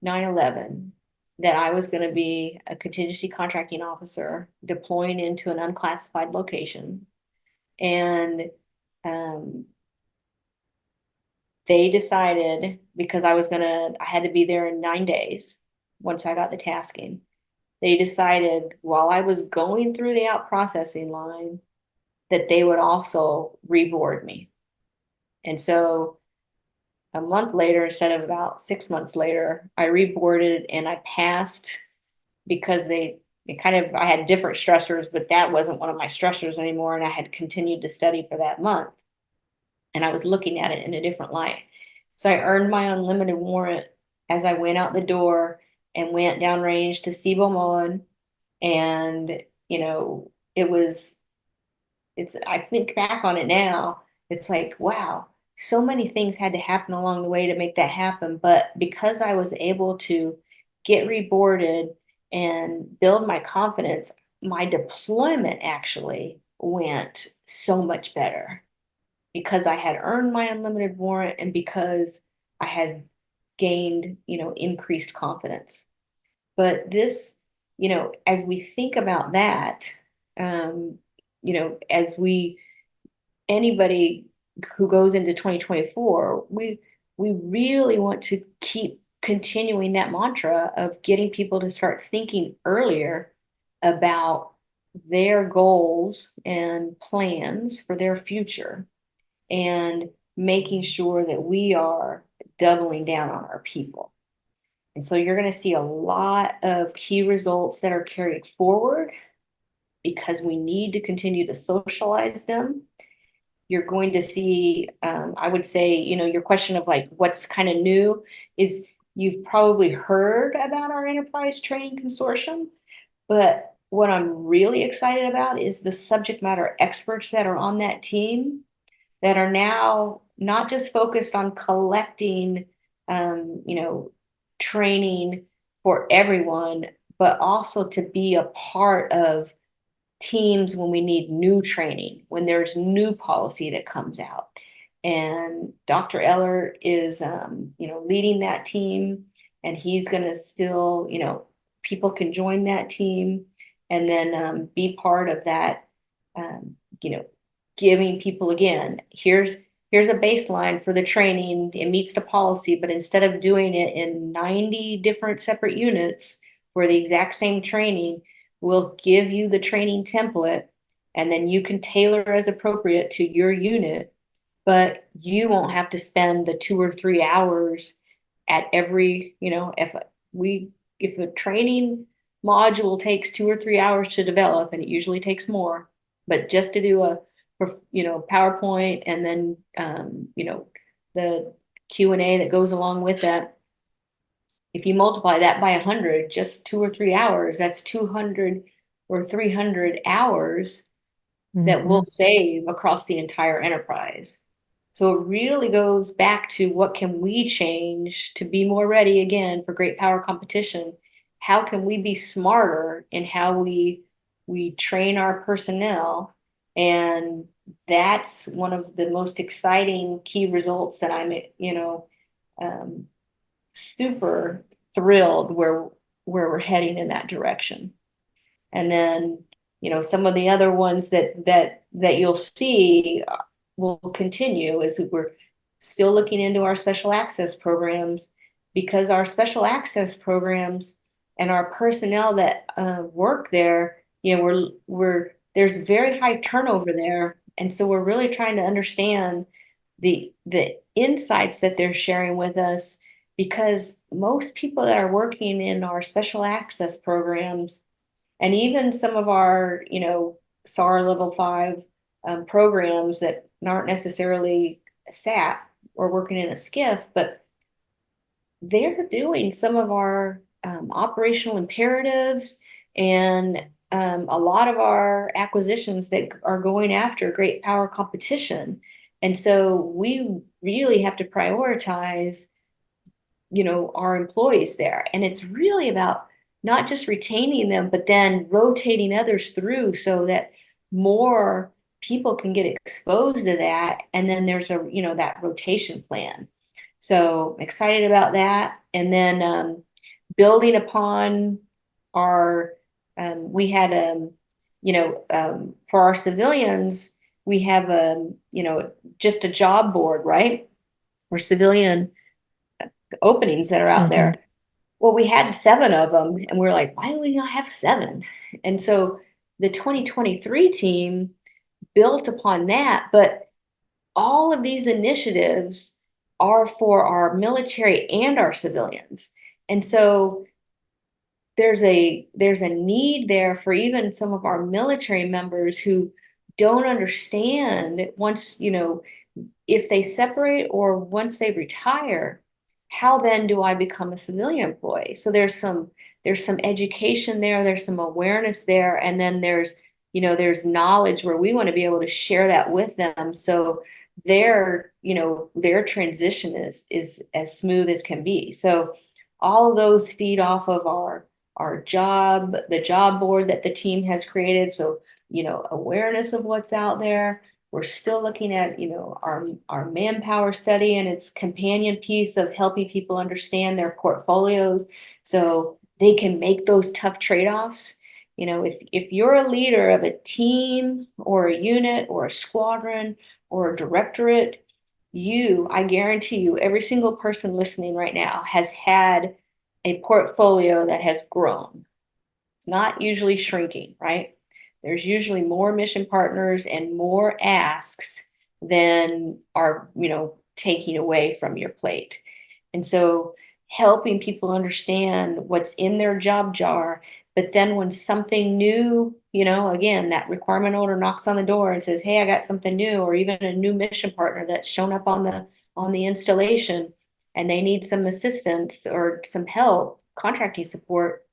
Speaker 5: 9/11, that I was going to be a contingency contracting officer deploying into an unclassified location. And they decided, because I had to be there in 9 days once I got the tasking. They decided while I was going through the out processing line that they would also reboard me. And so a month later, instead of about 6 months later, I reboarded and I passed, because I had different stressors, but that wasn't one of my stressors anymore. And I had continued to study for that month, and I was looking at it in a different light. So I earned my unlimited warrant as I went out the door and went downrange to Cibo. And, I think back on it now, it's like, wow, so many things had to happen along the way to make that happen. But because I was able to get reboarded and build my confidence, my deployment actually went so much better because I had earned my unlimited warrant and because I had gained, increased confidence. But this, as we think about that, um, as anybody who goes into 2024, we really want to keep continuing that mantra of getting people to start thinking earlier about their goals and plans for their future and making sure that we are doubling down on our people. And so you're going to see a lot of key results that are carried forward because we need to continue to socialize them. You're going to see, I would say, your question of like what's kind of new is you've probably heard about our enterprise training consortium, but what I'm really excited about is the subject matter experts that are on that team that are now not just focused on collecting, training for everyone, but also to be a part of teams when we need new training, when there's new policy that comes out. And Dr. Eller is, leading that team, and he's going to still, people can join that team and then be part of that, giving people again, here's a baseline for the training. It meets the policy, but instead of doing it in 90 different separate units for the exact same training, we'll give you the training template and then you can tailor as appropriate to your unit, but you won't have to spend the 2 or 3 hours at every, if a training module takes 2 or 3 hours to develop, and it usually takes more, but just to do a PowerPoint and then the Q&A that goes along with that, if you multiply that by 100, just 2 or 3 hours, that's 200 or 300 hours that we'll save across the entire enterprise. So it really goes back to what can we change to be more ready again for great power competition? How can we be smarter in how we train our personnel? And that's one of the most exciting key results that I'm, super thrilled where we're heading in that direction. And then, some of the other ones that you'll see will continue as we're still looking into our special access programs, because our special access programs and our personnel that work there, there's very high turnover there. And so we're really trying to understand the insights that they're sharing with us, because most people that are working in our special access programs and even some of our, SAR level 5 programs that aren't necessarily SAT or working in a SCIF, but they're doing some of our operational imperatives and a lot of our acquisitions that are going after great power competition. And so we really have to prioritize, our employees there. And it's really about not just retaining them, but then rotating others through so that more people can get exposed to that. And then there's that rotation plan. So I'm excited about that. And then building upon our, we had, for our civilians, we have, just a job board, right? Or civilian openings that are out there. Well, we had 7 of them and we're like, why do we not have 7? And so the 2023 team built upon that, but all of these initiatives are for our military and our civilians. And so there's a need there for even some of our military members who don't understand once, if they separate or once they retire, how then do I become a civilian employee? So there's some education there, there's some awareness there, and then there's knowledge where we want to be able to share that with them. So their transition is as smooth as can be. So all of those feed off of the job board that the team has created. So awareness of what's out there. We're still looking at, our manpower study and its companion piece of helping people understand their portfolios so they can make those tough trade-offs. If you're a leader of a team or a unit or a squadron or a directorate, I guarantee you, every single person listening right now has had a portfolio that has grown. It's not usually shrinking, right? There's usually more mission partners and more asks than are, taking away from your plate. And so helping people understand what's in their job jar, but then when something new, again, that requirement order knocks on the door and says, hey, I got something new, or even a new mission partner that's shown up on the installation and they need some assistance or some help, contracting support.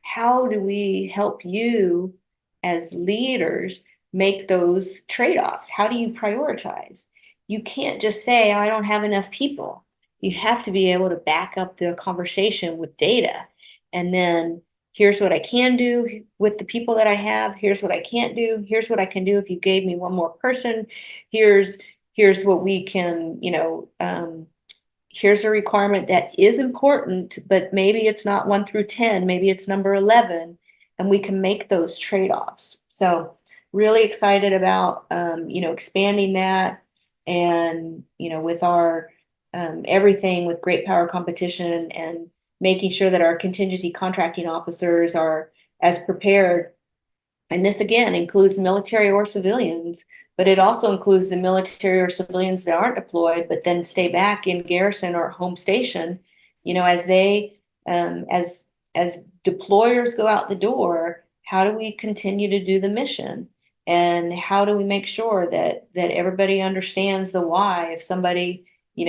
Speaker 5: How do we help you as leaders make those trade-offs? How do you prioritize? You can't just say, I don't have enough people. You have to be able to back up the conversation with data. And then here's what I can do with the people that I have. Here's what I can't do. Here's what I can do if you gave me one more person. Here's what we can, here's a requirement that is important, but maybe it's not 1 through 10, maybe it's number 11, and we can make those trade-offs. So really excited about, expanding that and, with our everything with great power competition and making sure that our contingency contracting officers are as prepared. And this again includes military or civilians, but it also includes the military or civilians that aren't deployed, but then stay back in garrison or home station, as they, as deployers go out the door, how do we continue to do the mission? And how do we make sure that everybody understands the why? If somebody,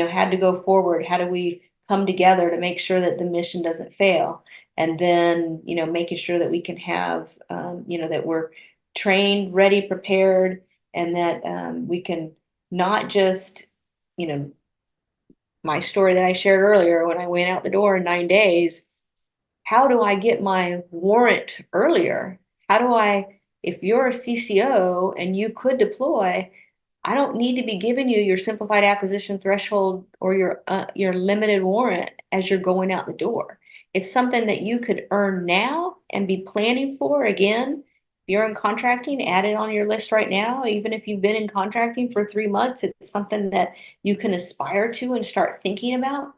Speaker 5: had to go forward, how do we come together to make sure that the mission doesn't fail? And then, making sure that we can have, that we're trained, ready, prepared, and that we can not just, my story that I shared earlier, when I went out the door in 9 days, how do I get my warrant earlier? If you're a CCO and you could deploy, I don't need to be giving you your simplified acquisition threshold or your limited warrant as you're going out the door. It's something that you could earn now and be planning for. Again, if you're in contracting, add it on your list right now. Even if you've been in contracting for 3 months, it's something that you can aspire to and start thinking about.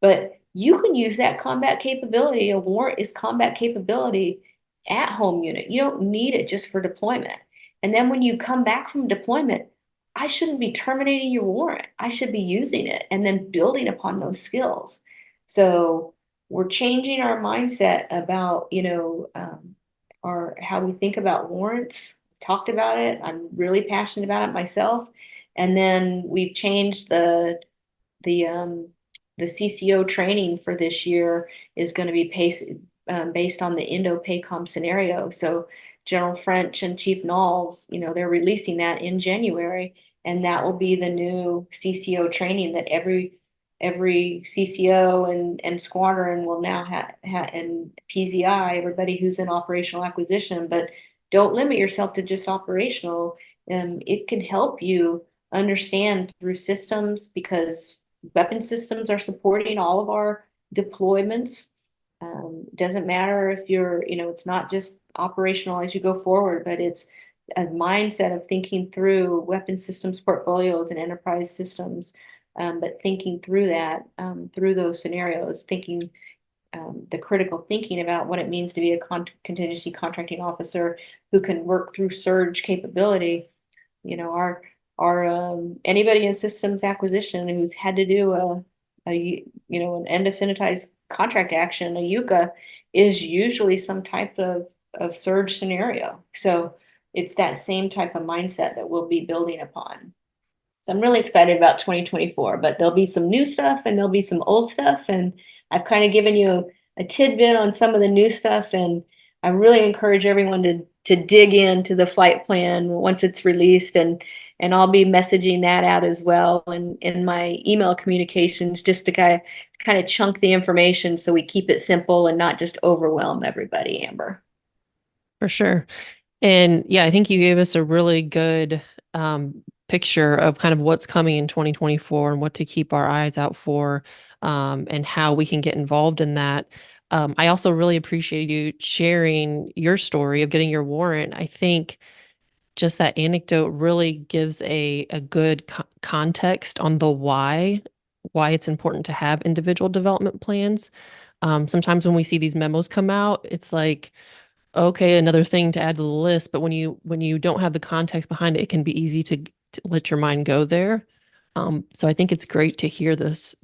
Speaker 5: But you can use that combat capability. A warrant is combat capability at home unit. You don't need it just for deployment. And then when you come back from deployment, I shouldn't be terminating your warrant. I should be using it and then building upon those skills. So we're changing our mindset about, how we think about warrants. Talked about it. I'm really passionate about it myself. And then we've changed the CCO training for this year is going to be based on the Indo-PACOM scenario. So General French and Chief Knowles, they're releasing that in January, and that will be the new CCO training that every CCO and squadron will now have, and PZI, everybody who's in operational acquisition. But don't limit yourself to just operational. It can help you understand through systems, because weapon systems are supporting all of our deployments. Doesn't matter if you're, it's not just operational as you go forward, but it's a mindset of thinking through weapon systems portfolios and enterprise systems, but thinking through that, through those scenarios, thinking the critical thinking about what it means to be a contingency contracting officer who can work through surge capability. Anybody in systems acquisition who's had to do an end definitized contract action, a UCA, is usually some type of surge scenario. So it's that same type of mindset that we'll be building upon. So I'm really excited about 2024, but there'll be some new stuff and there'll be some old stuff. And I've kind of given you a tidbit on some of the new stuff. And I really encourage everyone to dig into the flight plan once it's released, and I'll be messaging that out as well in my email communications, just to kind of chunk the information so we keep it simple and not just overwhelm everybody, Amber.
Speaker 4: For sure. And yeah, I think you gave us a really good picture of kind of what's coming in 2024 and what to keep our eyes out for, and how we can get involved in that. I also really appreciate you sharing your story of getting your warrant. I think just that anecdote really gives a good context on the why it's important to have individual development plans. Sometimes when we see these memos come out, it's like, okay, another thing to add to the list. But when you don't have the context behind it, it can be easy to let your mind go there. So I think it's great to hear those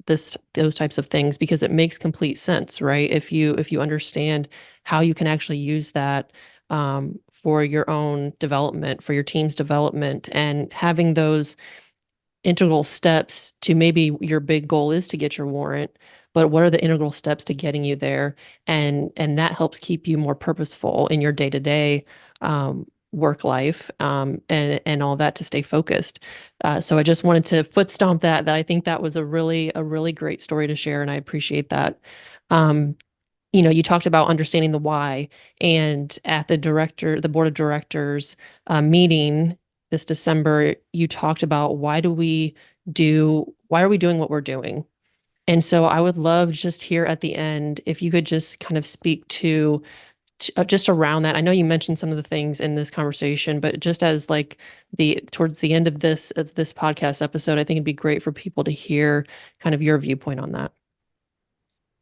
Speaker 4: types of things because it makes complete sense, right? If you understand how you can actually use that for your own development, for your team's development, and having those integral steps to maybe your big goal is to get your warrant, but what are the integral steps to getting you there? And that helps keep you more purposeful in your day-to-day work life, and all that to stay focused. So I just wanted to foot stomp that I think that was a really great story to share, and I appreciate that. Um, you talked about understanding the why, and at the board of directors meeting this December, you talked about why are we doing what we're doing? And so I would love just here at the end, if you could just kind of speak to just around that. I know you mentioned some of the things in this conversation, but just as like towards the end of this podcast episode, I think it'd be great for people to hear kind of your viewpoint on that.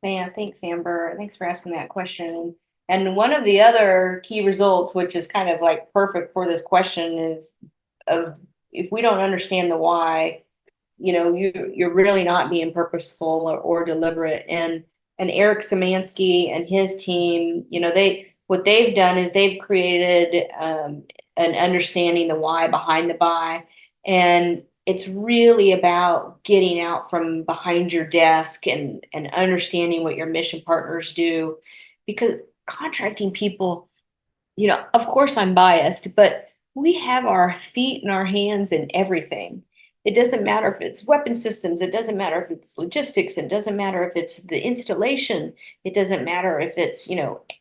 Speaker 5: Yeah, thanks, Amber. Thanks for asking that question. And one of the other key results, which is kind of like perfect for this question, is of if we don't understand the why, you're really not being purposeful or deliberate. And Eric Szymanski and his team, what they've done is they've created an understanding the why behind the buy. And it's really about getting out from behind your desk and understanding what your mission partners do. Because contracting people, of course I'm biased, but we have our feet and our hands in everything. It doesn't matter if it's weapon systems, it doesn't matter if it's logistics, it doesn't matter if it's the installation, it doesn't matter if it's,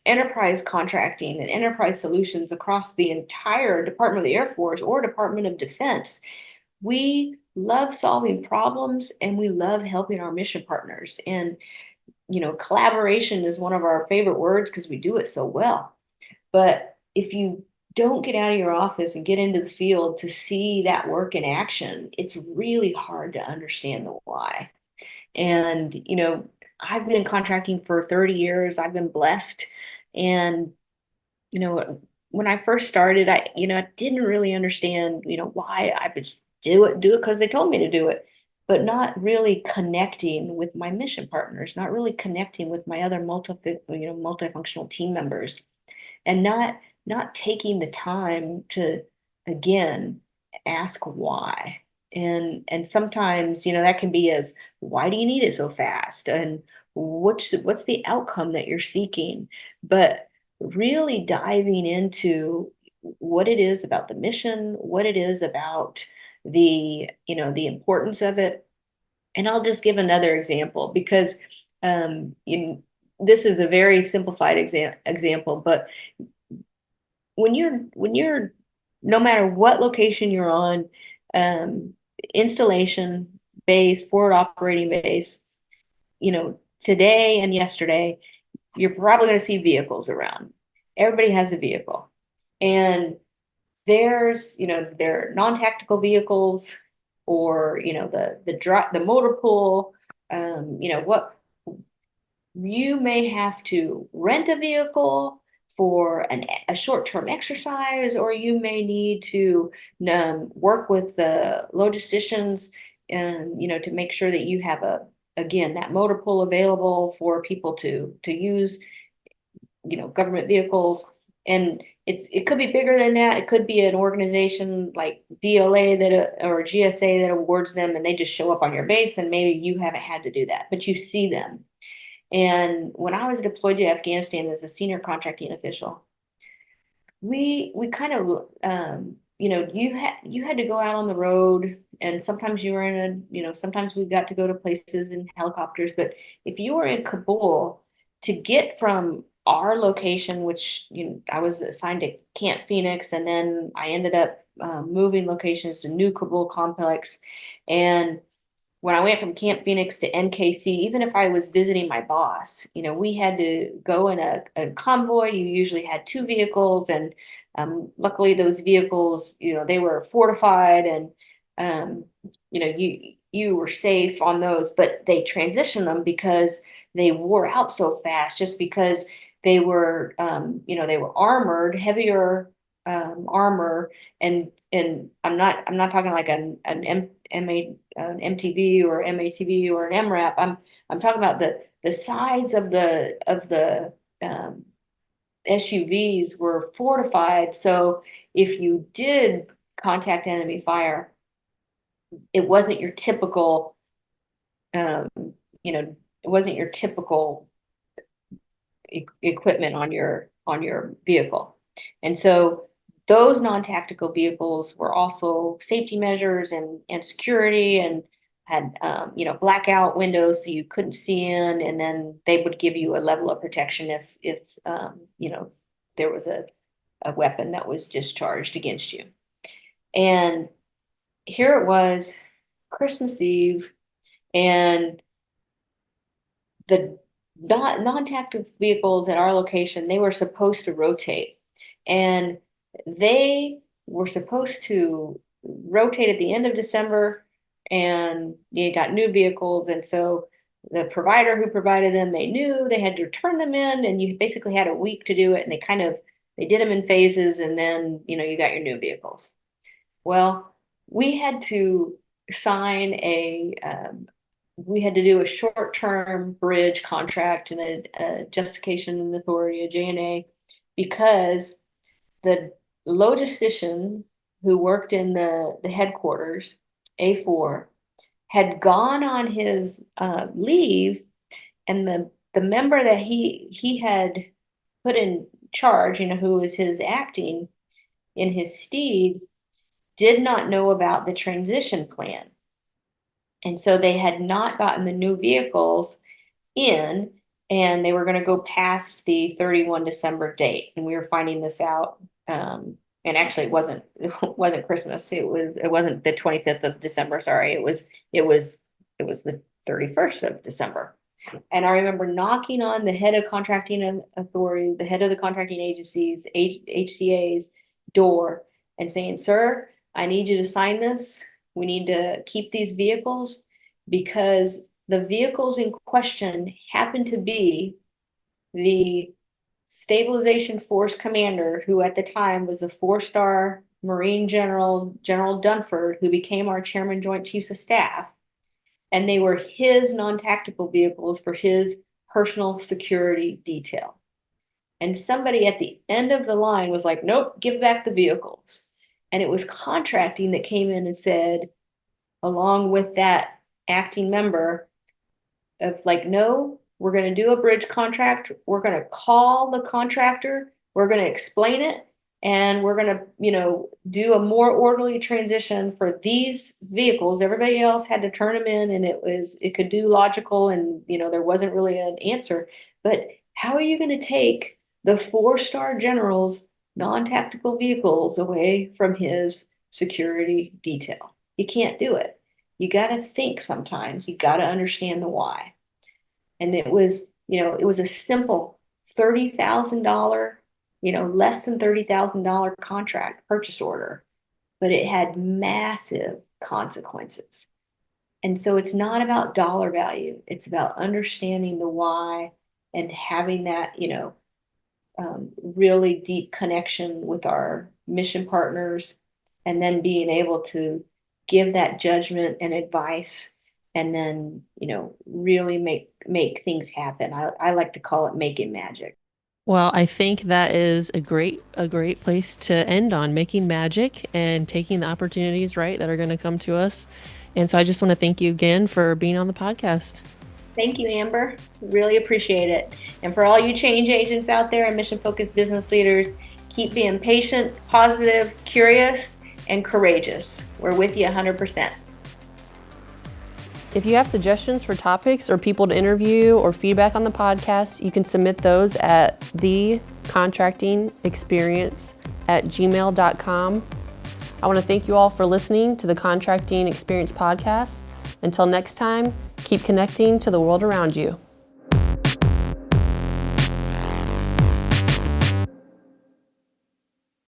Speaker 5: enterprise contracting and enterprise solutions across the entire Department of the Air Force or Department of Defense. We love solving problems and we love helping our mission partners. And, collaboration is one of our favorite words because we do it so well. But if you don't get out of your office and get into the field to see that work in action, it's really hard to understand the why. And, I've been in contracting for 30 years. I've been blessed. And, when I first started, I didn't really understand, why I would do it because they told me to do it, but not really connecting with my mission partners, not really connecting with my other multifunctional team members, and not taking the time to again ask why. And sometimes that can be as, why do you need it so fast, and what's the outcome that you're seeking, but really diving into what it is about the mission, what it is about the importance of it. And I'll just give another example because this is a very simplified example, but when you're no matter what location you're on, installation base, forward operating base, today and yesterday, you're probably going to see vehicles around. Everybody has a vehicle, and there are non-tactical vehicles, or the motor pool. What you may have to rent a vehicle for a short-term exercise, or you may need to work with the logisticians and to make sure that you have again that motor pool available for people to use, government vehicles. And it could be bigger than that. It could be an organization like DLA or GSA that awards them, and they just show up on your base, and maybe you haven't had to do that, but you see them. And when I was deployed to Afghanistan as a senior contracting official, we kind of you had to go out on the road, and sometimes you were sometimes we got to go to places in helicopters. But if you were in Kabul, to get from our location, which I was assigned to Camp Phoenix, and then I ended up moving locations to New Kabul Complex. And when I went from Camp Phoenix to NKC, even if I was visiting my boss, we had to go in a convoy. You usually had 2 vehicles, and luckily those vehicles, they were fortified, and you were safe on those. But they transitioned them because they wore out so fast, just because they were, they were armored, heavier armor, and I'm not talking like an MTV or MATV or an MRAP. I'm talking about the sides of the SUVs were fortified. So if you did contact enemy fire, it wasn't your typical, it wasn't your typical equipment on your vehicle. And so those non-tactical vehicles were also safety measures and security, and had blackout windows so you couldn't see in, and then they would give you a level of protection if there was a weapon that was discharged against you. And here it was, Christmas Eve, and the non-tactical vehicles at our location, they were supposed to rotate, and they were supposed to rotate at the end of December, and you got new vehicles. And so the provider who provided them, they knew they had to return them in, and you basically had a week to do it. And they did them in phases, and then, you got your new vehicles. Well, we had to sign we had to do a short-term bridge contract and a justification and authority, a J&A, because the logistician who worked in the headquarters, A4, had gone on his leave, and the member that he had put in charge, who was his acting in his stead, did not know about the transition plan. And so they had not gotten the new vehicles in, and they were going to go past the 31 December date. And we were finding this out. And actually it wasn't Christmas. It wasn't the 25th of December. Sorry. It was the 31st of December. And I remember knocking on the head of contracting authority, the head of the contracting agencies, HCA's door, and saying, "Sir, I need you to sign this. We need to keep these vehicles, because the vehicles in question happen to be the stabilization force commander, who at the time was a 4-star Marine General Dunford, who became our Chairman Joint Chiefs of Staff. And they were his non-tactical vehicles for his personal security detail." And somebody at the end of the line was like, "Nope, give back the vehicles." And it was contracting that came in and said, along with that acting member, of like, "No, we're going to do a bridge contract. We're going to call the contractor. We're going to explain it. And we're going to, do a more orderly transition for these vehicles." Everybody else had to turn them in, and it could do logical, and, there wasn't really an answer. But how are you going to take the 4-star general's non-tactical vehicles away from his security detail? You can't do it. You got to think sometimes. You got to understand the why. And it was a simple $30,000, less than $30,000 contract purchase order, but it had massive consequences. And so it's not about dollar value. It's about understanding the why and having that, really deep connection with our mission partners, and then being able to give that judgment and advice, and then, really make things happen. I like to call it making magic.
Speaker 4: Well, I think that is a great place to end on, making magic and taking the opportunities, right, that are going to come to us. And so I just want to thank you again for being on the podcast.
Speaker 5: Thank you, Amber. Really appreciate it. And for all you change agents out there and mission-focused business leaders, keep being patient, positive, curious, and courageous. We're with you 100%.
Speaker 4: If you have suggestions for topics or people to interview or feedback on the podcast, you can submit those at thecontractingexperience@gmail.com. I want to thank you all for listening to the Contracting Experience podcast. Until next time, keep connecting to the world around you.